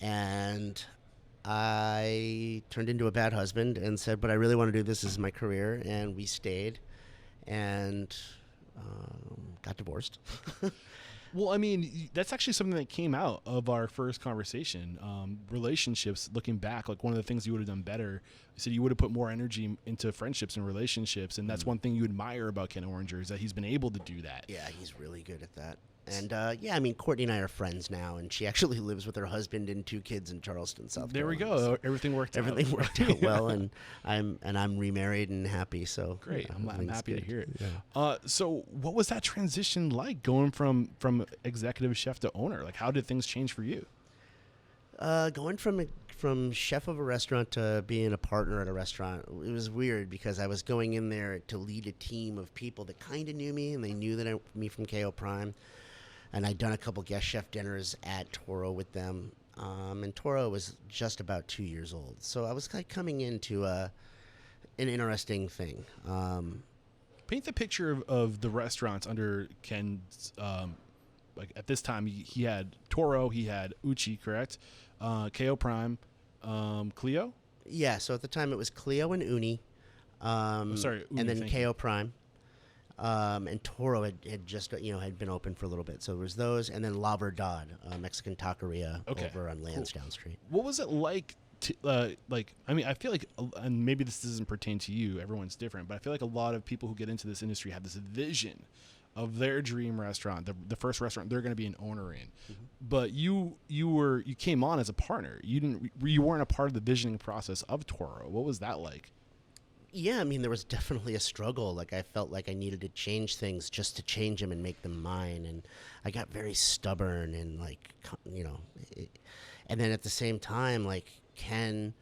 And I turned into a bad husband and said, but I really want to do this as my career. And we stayed and got divorced. Well, I mean, that's actually something that came out of our first conversation. Relationships, looking back, like one of the things you would have done better, you said you would have put more energy into friendships and relationships. And that's one thing you admire about Ken Oringer is that he's been able to do that. Yeah, he's really good at that. And yeah, I mean, Courtney and I are friends now, and she actually lives with her husband and 2 kids in Charleston, South There Carolina. we go. So Everything worked out. everything worked out well, and I'm remarried and happy. So Great. yeah, I'm happy to hear it. Yeah. So what was that transition like going from executive chef to owner? Like, how did things change for you? Going from chef of a restaurant to being a partner at a restaurant, it was weird because I was going in there to lead a team of people that kind of knew me, and they knew me from KO Prime. And I'd done a couple guest chef dinners at Toro with them. And Toro was just about 2 years old. So I was kind of coming into an interesting thing. Paint the picture of the restaurants under Ken's, like at this time, he had Toro, he had Uchi, correct? KO Prime, Clio? Yeah, so at the time it was Clio and Uni. Uni, and then thank KO you. Prime. And Toro had just, had been open for a little bit. So there was those, and then Lauderdale, Mexican taqueria over on Lansdowne Street. What was it like to, I mean, I feel like, and maybe this doesn't pertain to you, everyone's different, but I feel like a lot of people who get into this industry have this vision of their dream restaurant, the first restaurant they're going to be an owner in. Mm-hmm. But you came on as a partner. You weren't a part of the visioning process of Toro. What was that like? Yeah, I mean, there was definitely a struggle. Like, I felt like I needed to change things just to change them and make them mine. And I got very stubborn and, and then at the same time, like, Ken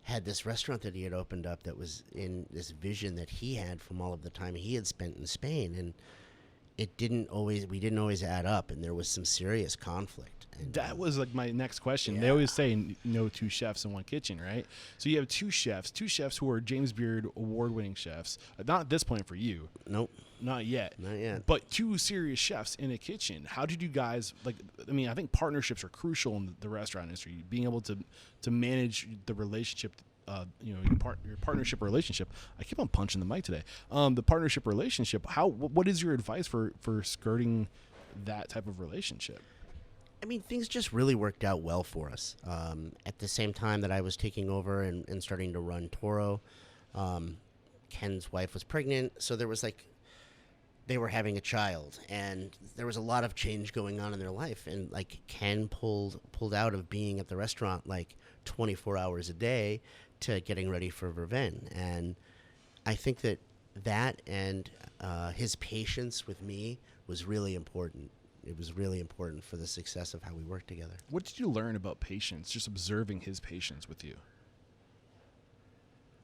had this restaurant that he had opened up that was in this vision that he had from all of the time he had spent in Spain. And we didn't always add up, and there was some serious conflict. And that was like my next question. Yeah. They always say no 2 chefs in one kitchen, right? So you have two chefs who are James Beard award-winning chefs. Not at this point for you. Nope. Not yet. Not yet. But 2 serious chefs in a kitchen. How did you guys, I think partnerships are crucial in the restaurant industry. Being able to manage the relationship, your partnership relationship. I keep on punching the mic today. The partnership relationship. What is your advice for skirting that type of relationship? I mean, things just really worked out well for us. At the same time that I was taking over and starting to run Toro, Ken's wife was pregnant, so there was they were having a child, and there was a lot of change going on in their life. And Ken pulled out of being at the restaurant 24 hours a day to getting ready for Verven. And I think that and his patience with me was really important. It was really important for the success of how we worked together. What did you learn about patience, just observing his patience with you?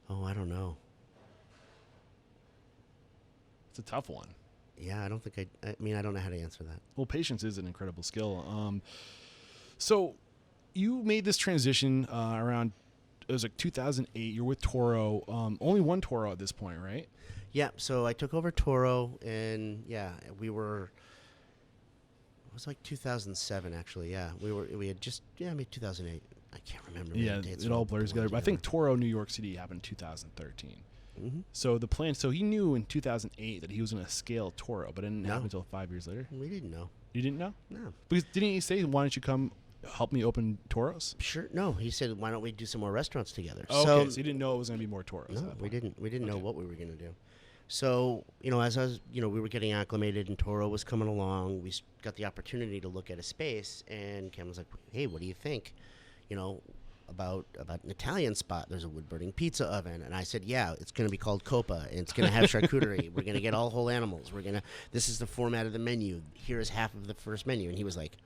Oh, I don't know. It's a tough one. Yeah, I don't think I don't know how to answer that. Well, patience is an incredible skill. So you made this transition around, it was 2008. You're with Toro. Only one Toro at this point, right? Yeah, so I took over Toro, and we were... It was 2007, actually. Yeah, we had just maybe 2008. I can't remember. Yeah, it all blurs together. But I think Toro New York City happened in 2013. Mm-hmm. So the plan. So he knew in 2008 that he was going to scale Toro, but it didn't happen until 5 years later. We didn't know. You didn't know? No. Because didn't he say, "Why don't you come help me open Toros"? Sure. No, he said, "Why don't we do some more restaurants together?" Oh, okay, so you didn't know it was going to be more Toros. No, we didn't. We didn't know what we were going to do. So, as I was, we were getting acclimated and Toro was coming along, we got the opportunity to look at a space, and Ken was like, "Hey, what do you think, about an Italian spot? There's a wood-burning pizza oven." And I said, "Yeah, it's going to be called Coppa, and it's going to have charcuterie. We're going to get all whole animals. This is the format of the menu. Here is half of the first menu." And he was like,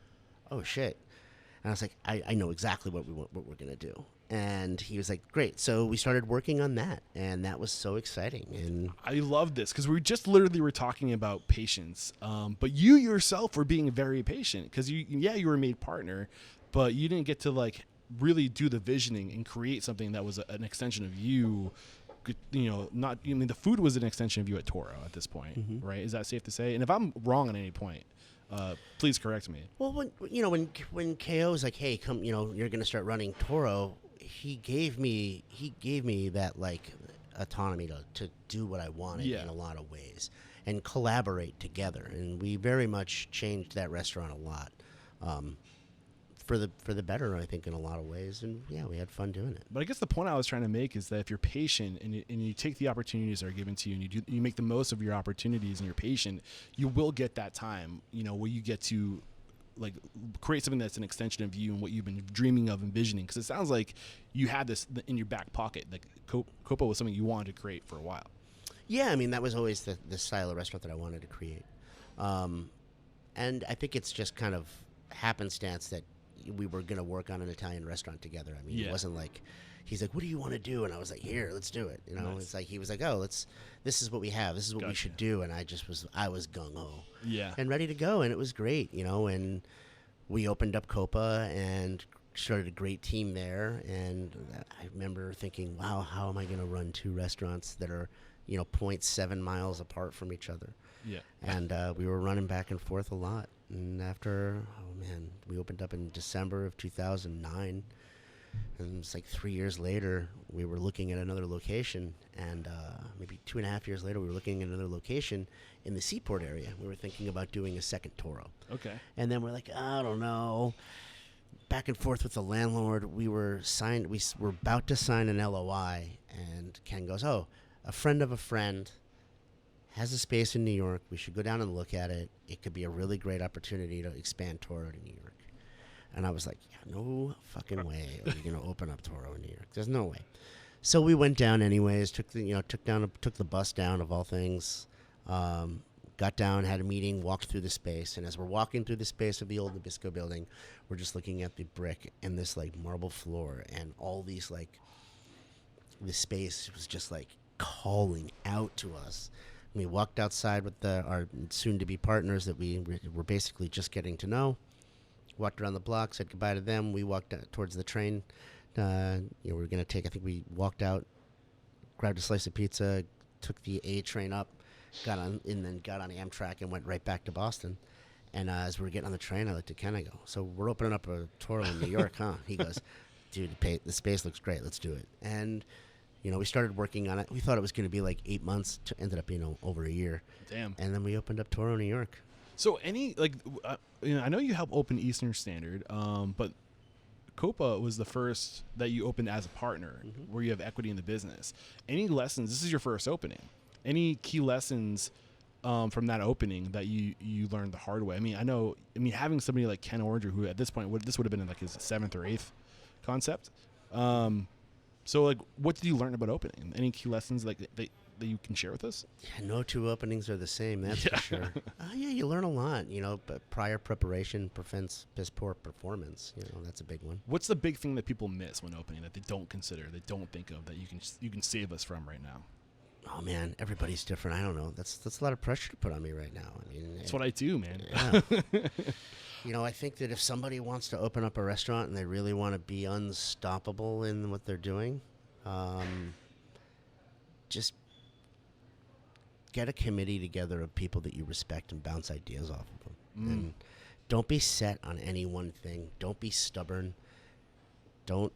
"Oh, shit." And I was like, I know exactly what we're going to do. And he was like, "Great." So we started working on that, and that was so exciting. And I love this because we just literally were talking about patience. But you yourself were being very patient because you were a made partner, but you didn't get to really do the visioning and create something that was an extension of you. The food was an extension of you at Toro at this point, mm-hmm. right? Is that safe to say? And if I'm wrong at any point, please correct me. Well, when KO was like, "Hey, come, you're going to start running Toro," he gave me that autonomy to do what I wanted in a lot of ways. and collaborate together. And we very much changed that restaurant a lot. For the better, I think, in a lot of ways. And yeah, we had fun doing it. But I guess the point I was trying to make is that if you're patient and you take the opportunities that are given to you and you make the most of your opportunities and you're patient, you will get that time, where you get to like create something that's an extension of you and what you've been dreaming of, envisioning. Because it sounds like you had this in your back pocket. Like Coppa was something you wanted to create for a while. Yeah, I mean, that was always the style of restaurant that I wanted to create. And I think it's just kind of happenstance that we were going to work on an Italian restaurant together. I mean, It wasn't like, he's like, what do you want to do? And I was like, here, let's do it. Nice. It's like, he was like, oh, this is what we have. This is what we should do. And I was gung-ho. Yeah. And ready to go. And it was great, and we opened up Coppa and started a great team there. And I remember thinking, wow, how am I going to run 2 restaurants that are, 0.7 miles apart from each other? Yeah. And we were running back and forth a lot. And after, we opened up in December of 2009. And it's like 3 years later, we were looking at another location. And maybe 2.5 years later, we were looking at another location in the Seaport area. We were thinking about doing a second Toro. Okay. And then we're like, I don't know. Back and forth with the landlord. We were about to sign an LOI. And Ken goes, oh, a friend of a friend has a space in New York. We should go down and look at it. It could be a really great opportunity to expand Toro to New York. And I was like, yeah, no fucking way are you going to open up Toro in New York. There's no way. So we went down anyways, took the bus down of all things, got down, had a meeting, walked through the space. And as we're walking through the space of the old Nabisco building, we're just looking at the brick and this like marble floor and all these like, the space was just like calling out to us. We walked outside with our soon-to-be partners that we were basically just getting to know. Walked around the block, said goodbye to them. We walked towards the train. We were going to take, I think we walked out, grabbed a slice of pizza, took the A train up, got on Amtrak and went right back to Boston. And as we were getting on the train, I looked at Ken, I go, so we're opening up a Toro in New York, huh? He goes, dude, the space looks great. Let's do it. And we started working on it. We thought it was going to be like 8 months. Ended up, over a year. Damn. And then we opened up Toro, New York. So I know you helped open Eastern Standard, but Coppa was the first that you opened as a partner, where you have equity in the business. Any lessons? This is your first opening. Any key lessons from that opening that you learned the hard way? I mean, having somebody like Ken Oringer, who at this point, this would have been like his 7th or 8th concept. So, like, what did you learn about opening? Any key lessons that you can share with us? Yeah, no 2 openings are the same, that's for sure. Yeah, you learn a lot, but prior preparation prevents piss poor performance. That's a big one. What's the big thing that people miss when opening that they don't consider, they don't think of, that you can save us from right now? Oh, man, everybody's different. I don't know. That's a lot of pressure to put on me right now. I mean, that's what I do, man. Yeah. I think that if somebody wants to open up a restaurant and they really want to be unstoppable in what they're doing, just get a committee together of people that you respect and bounce ideas off of them. And don't be set on any one thing. Don't be stubborn. Don't,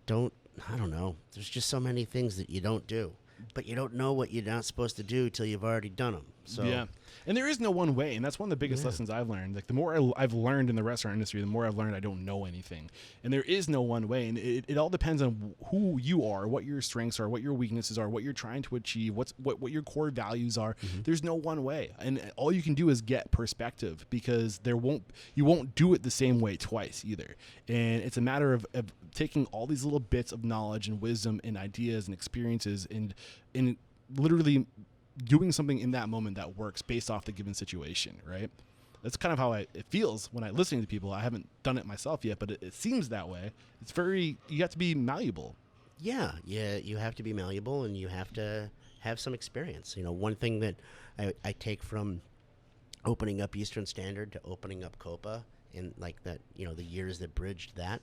I don't know. There's just so many things that you don't do. But you don't know what you're not supposed to do till you've already done them. So yeah, and there is no one way, and that's one of the biggest lessons I've learned. Like, the more I've learned in the restaurant industry, the more I've learned I don't know anything, and there is no one way, and it all depends on who you are, what your strengths are, what your weaknesses are, what you're trying to achieve, what your core values are. There's no one way, and all you can do is get perspective, because you won't do it the same way twice either, and it's a matter of taking all these little bits of knowledge and wisdom and ideas and experiences and literally doing something in that moment that works based off the given situation, right? That's kind of how it feels when I'm listening to people. I haven't done it myself yet, but it seems that way. You have to be malleable. Yeah, you have to be malleable, and you have to have some experience. One thing that I take from opening up Eastern Standard to opening up Coppa, and like that, the years that bridged that.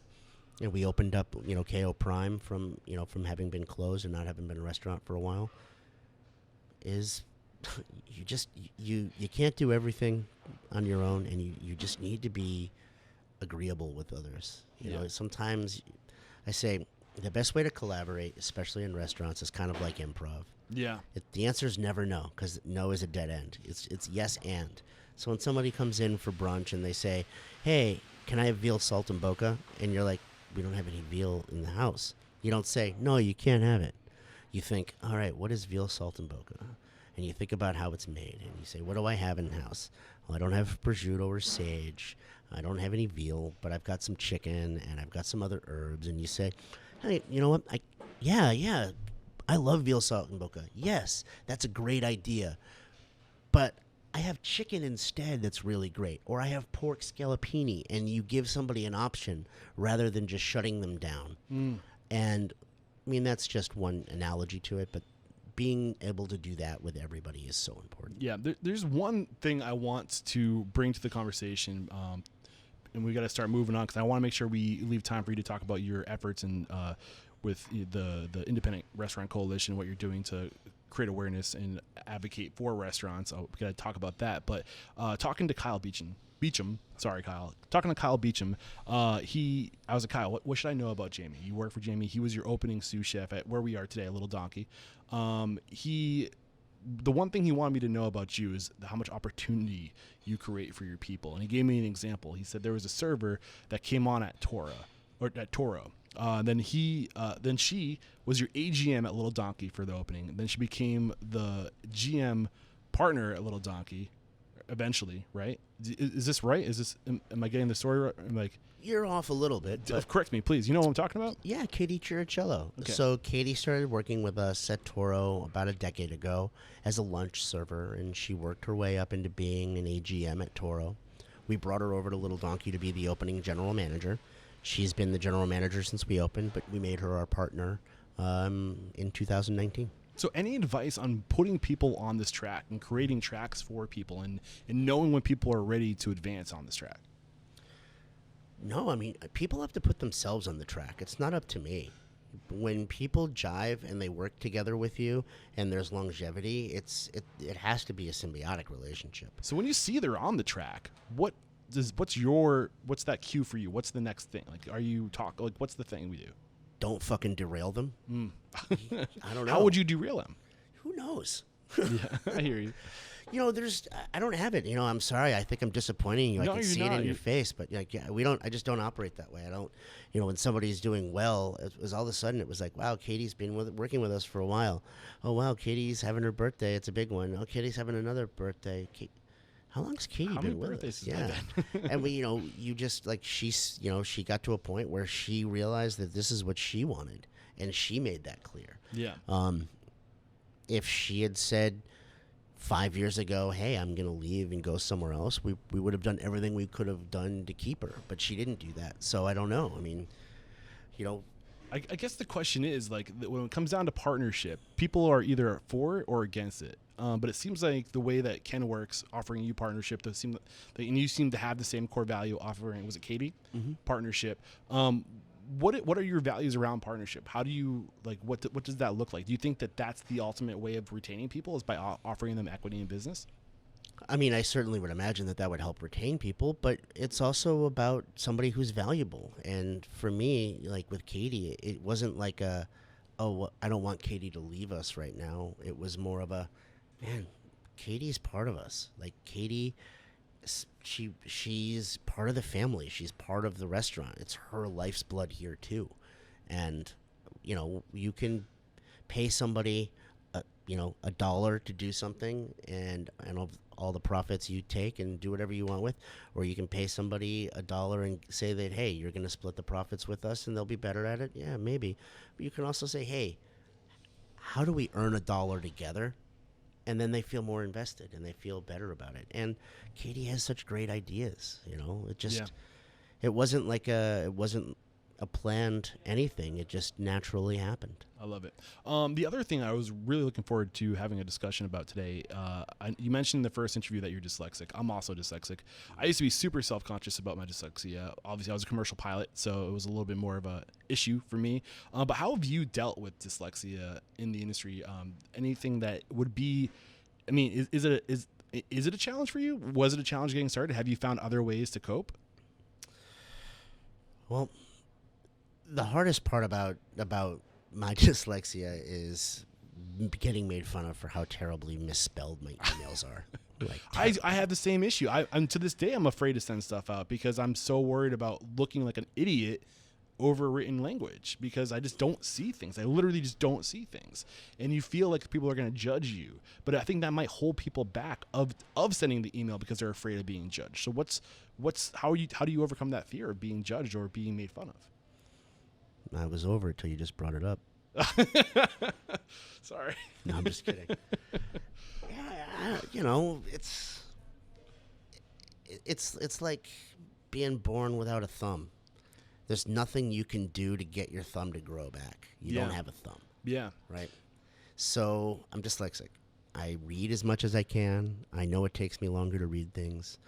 And we opened up, KO Prime from having been closed and not having been a restaurant for a while. Is you can't do everything on your own, and you just need to be agreeable with others. You know, sometimes I say the best way to collaborate, especially in restaurants, is kind of like improv. Yeah. The answer is never no, because no is a dead end. It's yes and. So when somebody comes in for brunch and they say, hey, can I have veal salt and boca? And you're like, we don't have any veal in the house. You don't say, no, you can't have it. You think, all right, what is veal salt and boca? And you think about how it's made. And you say, what do I have in the house? Well, I don't have prosciutto or sage. I don't have any veal, but I've got some chicken and I've got some other herbs. And you say, hey, you know what? Yeah, I love veal salt and boca. Yes, that's a great idea. But I have chicken instead that's really great. Or I have pork scallopini. And you give somebody an option rather than just shutting them down. And, I mean, that's just one analogy to it. But being able to do that with everybody is so important. Yeah, there's one thing I want to bring to the conversation, and we got to start moving on because I want to make sure we leave time for you to talk about your efforts and with the Independent Restaurant Coalition, what you're doing to create awareness and advocate for restaurants. We got to talk about that. But talking to Kyle Beecham, talking to Kyle Beecham, I was like, Kyle, what should I know about Jamie? You work for Jamie. He was your opening sous chef at where we are today, a Little Donkey. The one thing he wanted me to know about you is how much opportunity you create for your people. And he gave me an example. He said there was a server that came on at Toro. Then she was your AGM at Little Donkey for the opening. Then she became the GM partner at Little Donkey eventually, right? Is this right? Am I getting the story right? I'm like, you're off a little bit. Correct me, please. You know what I'm talking about? Yeah, Katie Chiricello. Okay. So Katie started working with us at Toro about a decade ago as a lunch server, and she worked her way up into being an AGM at Toro. We brought her over to Little Donkey to be the opening general manager. She's been the general manager since we opened, but we made her our partner in 2019. So any advice on putting people on this track and creating tracks for people and knowing when people are ready to advance on this track? No, I mean, people have to put themselves on the track. It's not up to me. When people jive and they work together with you and there's longevity, it has to be a symbiotic relationship. So when you see they're on the track, what's that cue for you? What's the next thing? What's the thing we do? Don't fucking derail them. I don't know. How would you derail them? Who knows? Yeah, I hear you. I don't have it. I'm sorry. I think I'm disappointing you. No, I can see it in your face, but I just don't operate that way. I don't, when somebody's doing well, it was all of a sudden, it was like, wow, Katie's been working with us for a while. Oh, wow, Katie's having her birthday. It's a big one. Oh, Katie's having another birthday. How long's Katie been with us? Yeah. And you just she got to a point where she realized that this is what she wanted, and she made that clear. Yeah. If she had said 5 years ago, hey, I'm going to leave and go somewhere else, we would have done everything we could have done to keep her. But she didn't do that. So I don't know. I mean, I guess the question is, when it comes down to partnership, people are either for it or against it. But it seems like the way that Ken works, offering you partnership, and you seem to have the same core value offering, was it Katie? Mm-hmm. Partnership. What are your values around partnership? How do you what does that look like? Do you think that that's the ultimate way of retaining people is by offering them equity in business? I mean, I certainly would imagine that would help retain people, but it's also about somebody who's valuable. And for me, with Katie, it wasn't like I don't want Katie to leave us right now. It was more of man, Katie's part of us. Katie, she's part of the family. She's part of the restaurant. It's her life's blood here too. And you can pay somebody $1 to do something and all the profits you take and do whatever you want with, or you can pay somebody $1 and say that, hey, you're going to split the profits with us and they'll be better at it. Yeah, maybe. But you can also say, hey, how do we earn $1 together? And then they feel more invested and they feel better about it. And Katie has such great ideas. It wasn't a planned anything. It just naturally happened. I love it. The other thing I was really looking forward to having a discussion about today, you mentioned in the first interview that you're dyslexic. I'm also dyslexic. I used to be super self-conscious about my dyslexia. Obviously, I was a commercial pilot, so it was a little bit more of a issue for me. But how have you dealt with dyslexia in the industry? Anything that would be, I mean, is it a challenge for you? Was it a challenge getting started? Have you found other ways to cope? Well, the hardest part about my dyslexia is getting made fun of for how terribly misspelled my emails are. Like, I have the same issue. I'm to this day I'm afraid to send stuff out because I'm so worried about looking like an idiot over written language because I just don't see things. I literally just don't see things, and you feel like people are going to judge you. But I think that might hold people back of sending the email because they're afraid of being judged. So how do you overcome that fear of being judged or being made fun of? I was over it till you just brought it up. Sorry. No, I'm just kidding. It's like being born without a thumb. There's nothing you can do to get your thumb to grow back. You don't have a thumb. Yeah. Right? So I'm dyslexic. I read as much as I can. I know it takes me longer to read things.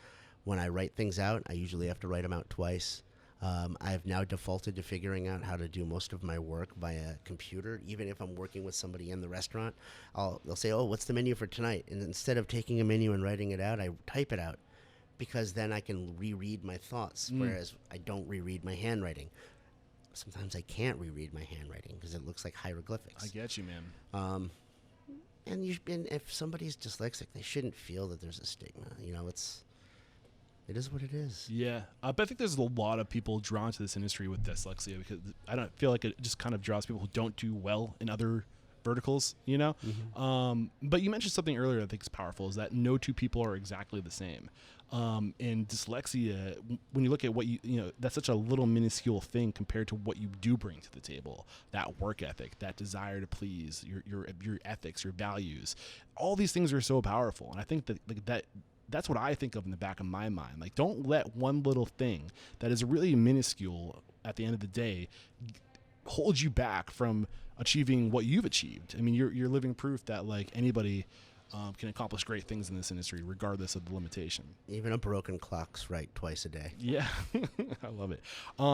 When I write things out, I usually have to write them out twice. I've now defaulted to figuring out how to do most of my work via computer. Even if I'm working with somebody in the restaurant, they'll say, "Oh, what's the menu for tonight?" And instead of taking a menu and writing it out, I type it out because then I can reread my thoughts, whereas I don't reread my handwriting. Sometimes I can't reread my handwriting because it looks like hieroglyphics. I get you, man. And if somebody's dyslexic, they shouldn't feel that there's a stigma. It is what it is. Yeah, but I think there's a lot of people drawn to this industry with dyslexia because I don't feel like it just kind of draws people who don't do well in other verticals, Mm-hmm. But you mentioned something earlier I think is powerful, is that no two people are exactly the same. And dyslexia, when you look at what that's such a little minuscule thing compared to what you do bring to the table. That work ethic, that desire to please, your ethics, your values, all these things are so powerful. And I think that that's what I think of in the back of my mind. Like, don't let one little thing that is really minuscule at the end of the day hold you back from achieving what you've achieved. I mean, you're living proof that like anybody can accomplish great things in this industry, regardless of the limitation. Even a broken clock's right twice a day. Yeah, I love it.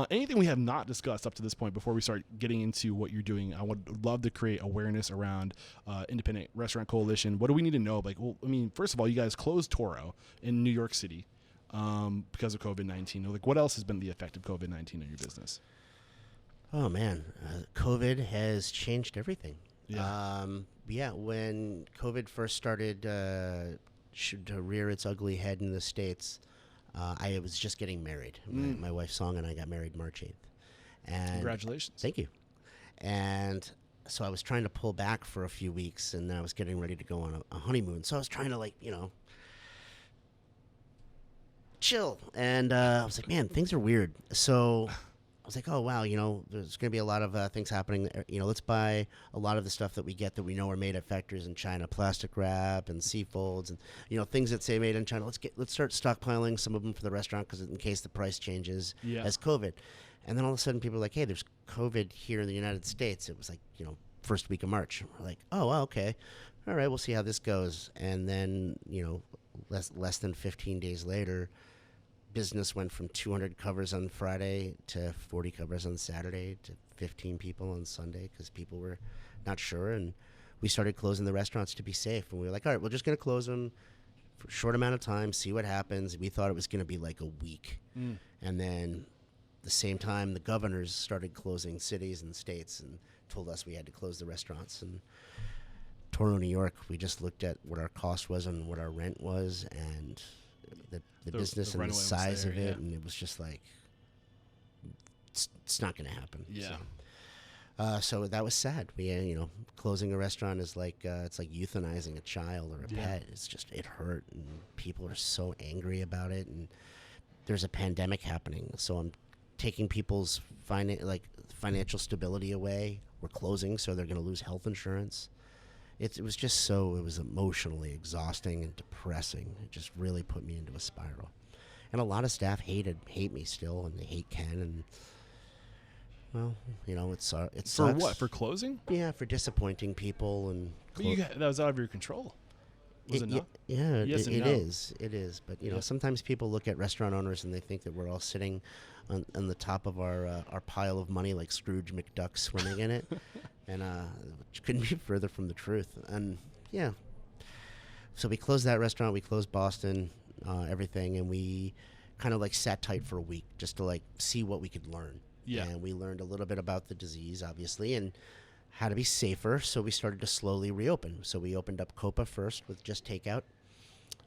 Anything we have not discussed up to this point before we start getting into what you're doing? I would love to create awareness around Independent Restaurant Coalition. What do we need to know? Like, well, I mean, first of all, you guys closed Toro in New York City because of COVID-19. Like, what else has been the effect of COVID-19 on your business? Oh, man. COVID has changed everything. Yeah. When COVID first started to rear its ugly head in the States, I was just getting married. My wife Song and I got married March 8th. And congratulations. Thank you. And so I was trying to pull back for a few weeks, and then I was getting ready to go on a honeymoon. So I was trying to, chill. And I was like, man, things are weird. So I was like, oh, wow, there's going to be a lot of things happening. Let's buy a lot of the stuff that we get that we know are made at factories in China, plastic wrap and seafolds and, things that say made in China. Let's start stockpiling some of them for the restaurant because in case the price changes as COVID. And then all of a sudden people are like, hey, there's COVID here in the United States. It was like, first week of March. We're like, oh, well, okay. All right, we'll see how this goes. And then, less than 15 days later, business went from 200 covers on Friday to 40 covers on Saturday to 15 people on Sunday because people were not sure. And we started closing the restaurants to be safe. And we were like, all right, we're just going to close them for a short amount of time, see what happens. We thought it was going to be like a week. And then the same time, the governors started closing cities and states and told us we had to close the restaurants. And Toro, New York, we just looked at what our cost was and what our rent was and the business and the size of it, and it was just like, it's not going to happen. Yeah. So that was sad. We, closing a restaurant is like, it's like euthanizing a child or a pet. It's just, it hurt, and people are so angry about it, and there's a pandemic happening. So I'm taking people's financial stability away. We're closing, so they're going to lose health insurance. It was emotionally exhausting and depressing. It just really put me into a spiral. And a lot of staff hate me still, and they hate Ken. And, well, it sucks. For what? For closing? Yeah, for disappointing people. And that was out of your control. Was it not? Yeah, yes it no. is. It is. But, sometimes people look at restaurant owners and they think that we're all sitting on the top of our pile of money like Scrooge McDuck swimming in it. And which couldn't be further from the truth. And, yeah. So we closed that restaurant. We closed Boston, everything. And we kind of sat tight for a week just to see what we could learn. Yeah. And we learned a little bit about the disease, obviously. And how to be safer, so we started to slowly reopen. So we opened up Coppa first with just takeout.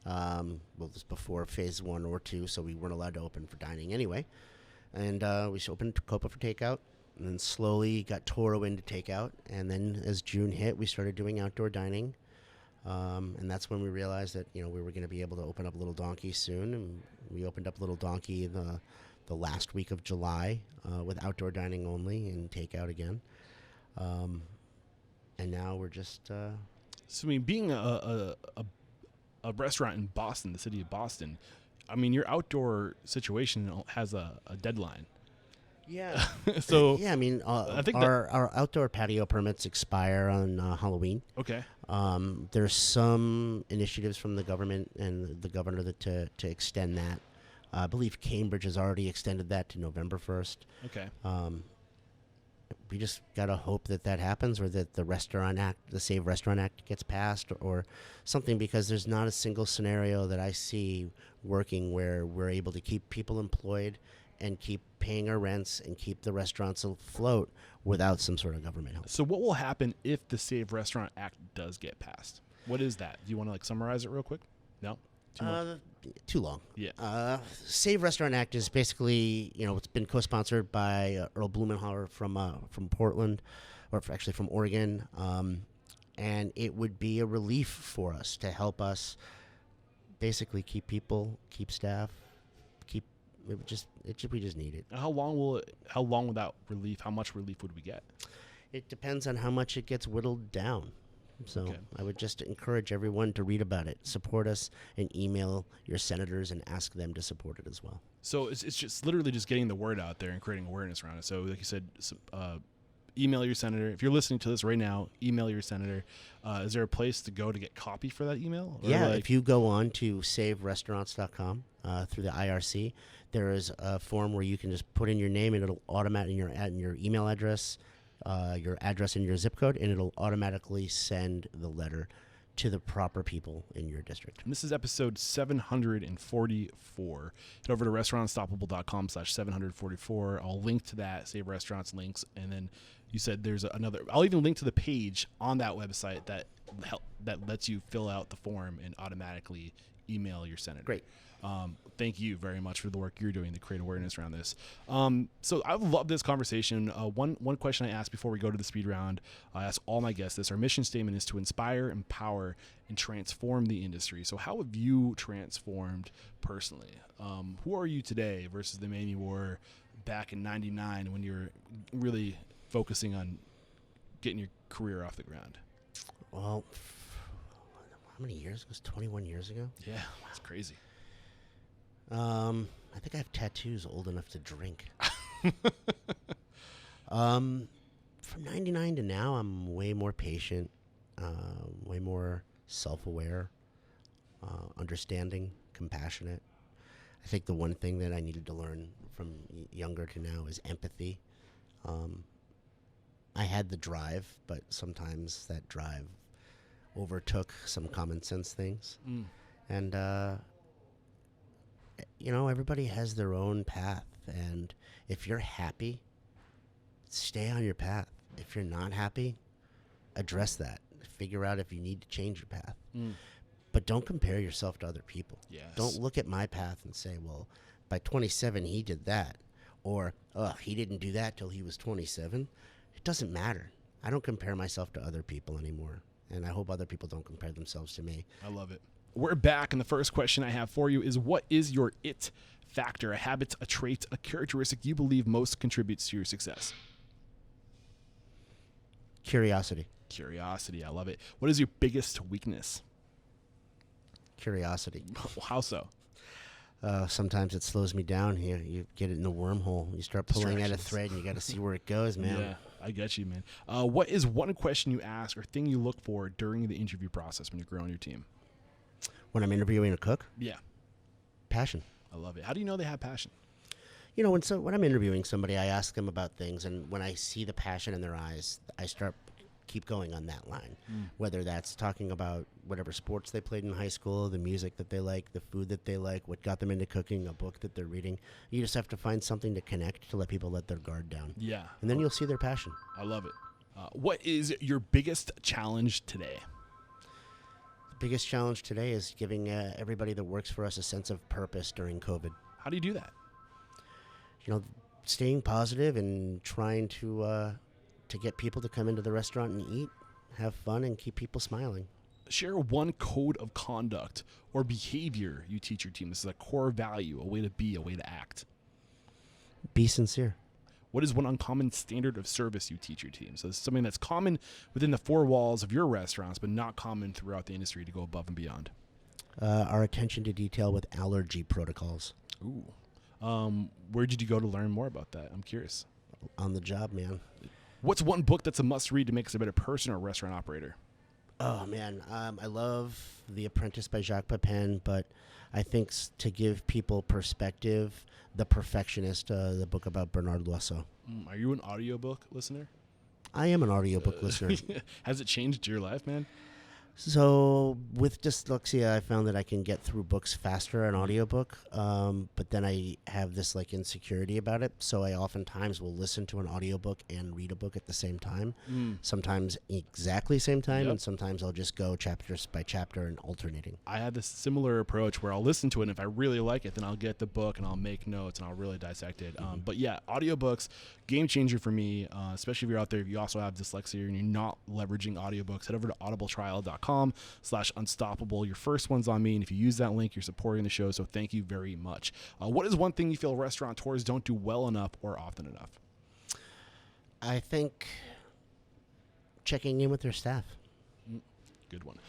Well, this was before phase 1 or 2, so we weren't allowed to open for dining anyway. And we opened Coppa for takeout, and then slowly got Toro into takeout. And then as June hit, we started doing outdoor dining. And that's when we realized that, we were going to be able to open up Little Donkey soon. And we opened up Little Donkey the last week of July with outdoor dining only and takeout again. And now we're just... So, I mean, being a restaurant in Boston, the city of Boston, I mean, your outdoor situation has a deadline. Yeah. So yeah, I mean, I think our outdoor patio permits expire on Halloween. Okay. There's some initiatives from the government and the governor to extend that. I believe Cambridge has already extended that to November 1st. Okay. We just gotta hope that happens, or that the Save Restaurant Act gets passed, or something, because there's not a single scenario that I see working where we're able to keep people employed and keep paying our rents and keep the restaurants afloat without some sort of government help. So what will happen if the Save Restaurant Act does get passed? What is that? Do you want to summarize it real quick? No? Too long. Yeah. Save Restaurant Act is basically, it's been co-sponsored by Earl Blumenauer from Portland, or actually from Oregon, and it would be a relief for us to help us basically keep people, keep staff, we just need it. How long will that relief? How much relief would we get? It depends on how much it gets whittled down. So Okay. I would just encourage everyone to read about it, support us, and email your senators and ask them to support it as well. So it's just literally just getting the word out there and creating awareness around it. So like you said, email your senator. If you're listening to this right now, email your senator. Is there a place to go to get copy for that email? Or if you go on to saverestaurants.com through the IRC, there is a form where you can just put in your name, and it'll automatically your email address, your address and your zip code, and it'll automatically send the letter to the proper people in your district. And this is episode 744. Head over to restaurantstoppable.com /744. I'll link to that, Save Restaurants links. And then you said there's another, I'll even link to the page on that website that lets you fill out the form and automatically email your senator. Great. Thank you very much for the work you're doing to create awareness around this. So I love this conversation. One question I asked before we go to the speed round, I ask all my guests this. Our mission statement is to inspire, empower, and transform the industry. So how have you transformed personally? Who are you today versus the man you were back in '99 when you were really focusing on getting your career off the ground? Well, how many years? It was 21 years ago. Yeah, that's crazy. I think I have tattoos old enough to drink. From 99 to now, I'm way more patient, way more self-aware, understanding, compassionate. I think the one thing that I needed to learn from younger to now is empathy. I had the drive, but sometimes that drive overtook some common sense things. And, everybody has their own path. And if you're happy, stay on your path. If you're not happy, address that. Figure out if you need to change your path. But don't compare yourself to other people. Yes. Don't look at my path and say, well, by 27, he did that. Or, he didn't do that till he was 27. It doesn't matter. I don't compare myself to other people anymore. And I hope other people don't compare themselves to me. I love it. We're back, and the first question I have for you is, what is your it factor, a habit, a trait, a characteristic you believe most contributes to your success? Curiosity. Curiosity, I love it. What is your biggest weakness? Curiosity. How so? Sometimes it slows me down. You get it in the wormhole. You start pulling at a thread, and you got to see where it goes, man. Yeah, I get you, man. What is one question you ask or thing you look for during the interview process when you're growing your team? When I'm interviewing a cook? Yeah. Passion. I love it. How do you know they have passion? When I'm interviewing somebody, I ask them about things, and when I see the passion in their eyes, I keep going on that line. Whether that's talking about whatever sports they played in high school, the music that they like, the food that they like, what got them into cooking, a book that they're reading. You just have to find something to connect to let people let their guard down. Yeah. And then you'll see their passion. I love it. What is your biggest challenge today? The biggest challenge today is giving everybody that works for us a sense of purpose during COVID. How do you do that? Staying positive and trying to get people to come into the restaurant and eat, have fun, and keep people smiling. Share one code of conduct or behavior you teach your team. This is a core value, a way to be, a way to act. Be sincere. What is one uncommon standard of service you teach your team? So this is something that's common within the four walls of your restaurants, but not common throughout the industry to go above and beyond. Our attention to detail with allergy protocols. Ooh. Where did you go to learn more about that? I'm curious. On the job, man. What's one book that's a must-read to make us a better person or restaurant operator? Oh, man. I love The Apprentice by Jacques Pepin, but I think to give people perspective, The Perfectionist, the book about Bernard Loiseau. Are you an audiobook listener? I am an audiobook listener. Has it changed your life, man? So with dyslexia, I found that I can get through books faster on audiobook, but then I have this insecurity about it. So I oftentimes will listen to an audiobook and read a book at the same time, sometimes exactly same time, and sometimes I'll just go chapters by chapter and alternating. I have this similar approach where I'll listen to it, and if I really like it, then I'll get the book and I'll make notes and I'll really dissect it. But yeah, audiobooks, game changer for me, especially if you're out there, if you also have dyslexia and you're not leveraging audiobooks, head over to audibletrial.com/unstoppable. Your first one's on me, and if you use that link, you're supporting the show, so thank you very much. What is one thing you feel restaurateurs don't do well enough or often enough? I think checking in with their staff. Good one.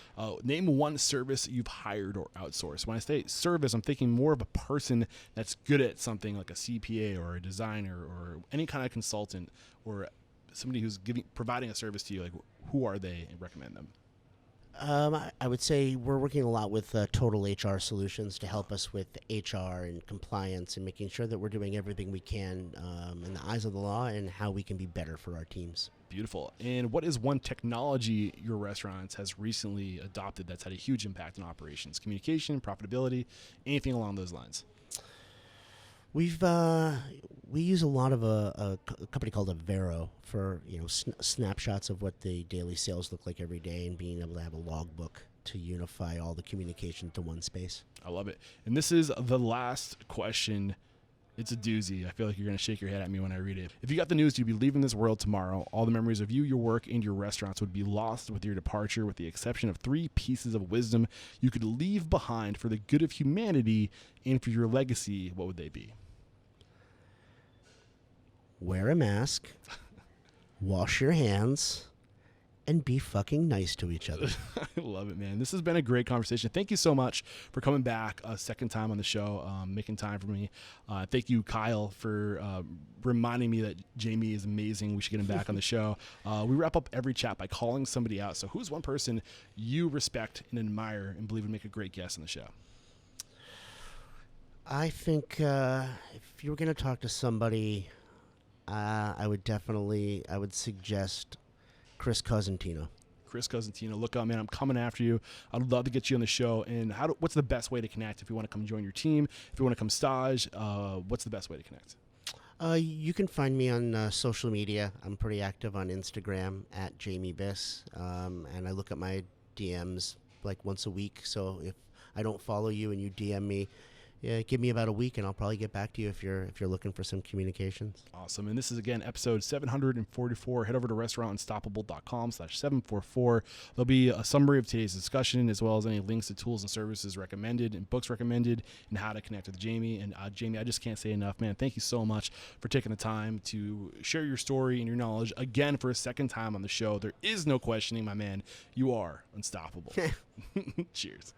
Name one service you've hired or outsourced. When I say service, I'm thinking more of a person that's good at something like a CPA or a designer or any kind of consultant or somebody who's providing a service to you. Like, who are they, and recommend them? I would say we're working a lot with Total HR Solutions to help us with HR and compliance and making sure that we're doing everything we can in the eyes of the law and how we can be better for our teams. Beautiful. And what is one technology your restaurant has recently adopted that's had a huge impact on operations, communication, profitability, anything along those lines? We use a lot of a company called Avero for snapshots of what the daily sales look like every day and being able to have a logbook to unify all the communication to one space. I love it. And this is the last question. It's a doozy. I feel like you're going to shake your head at me when I read it. If you got the news, you'd be leaving this world tomorrow. All the memories of you, your work, and your restaurants would be lost with your departure, with the exception of 3 pieces of wisdom you could leave behind for the good of humanity and for your legacy. What would they be? Wear a mask, wash your hands, and be fucking nice to each other. I love it, man. This has been a great conversation. Thank you so much for coming back a second time on the show, making time for me. Thank you, Kyle, for reminding me that Jamie is amazing. We should get him back on the show. We wrap up every chat by calling somebody out. So who's one person you respect and admire and believe would make a great guest on the show? I think if you were going to talk to somebody, I would suggest Chris Cosentino. Chris Cosentino, look out, man. I'm coming after you. I'd love to get you on the show. And what's the best way to connect? If you want to come join your team, if you want to come stage, what's the best way to connect? You can find me on social media. I'm pretty active on Instagram at Jamie Biss, and I look at my DMs like once a week. So if I don't follow you and you DM me, give me about a week, and I'll probably get back to you if you're looking for some communications. Awesome. And this is, again, episode 744. Head over to restaurantunstoppable.com/744. There'll be a summary of today's discussion, as well as any links to tools and services recommended and books recommended and how to connect with Jamie. And Jamie, I just can't say enough, man. Thank you so much for taking the time to share your story and your knowledge again for a second time on the show. There is no questioning, my man. You are unstoppable. Cheers.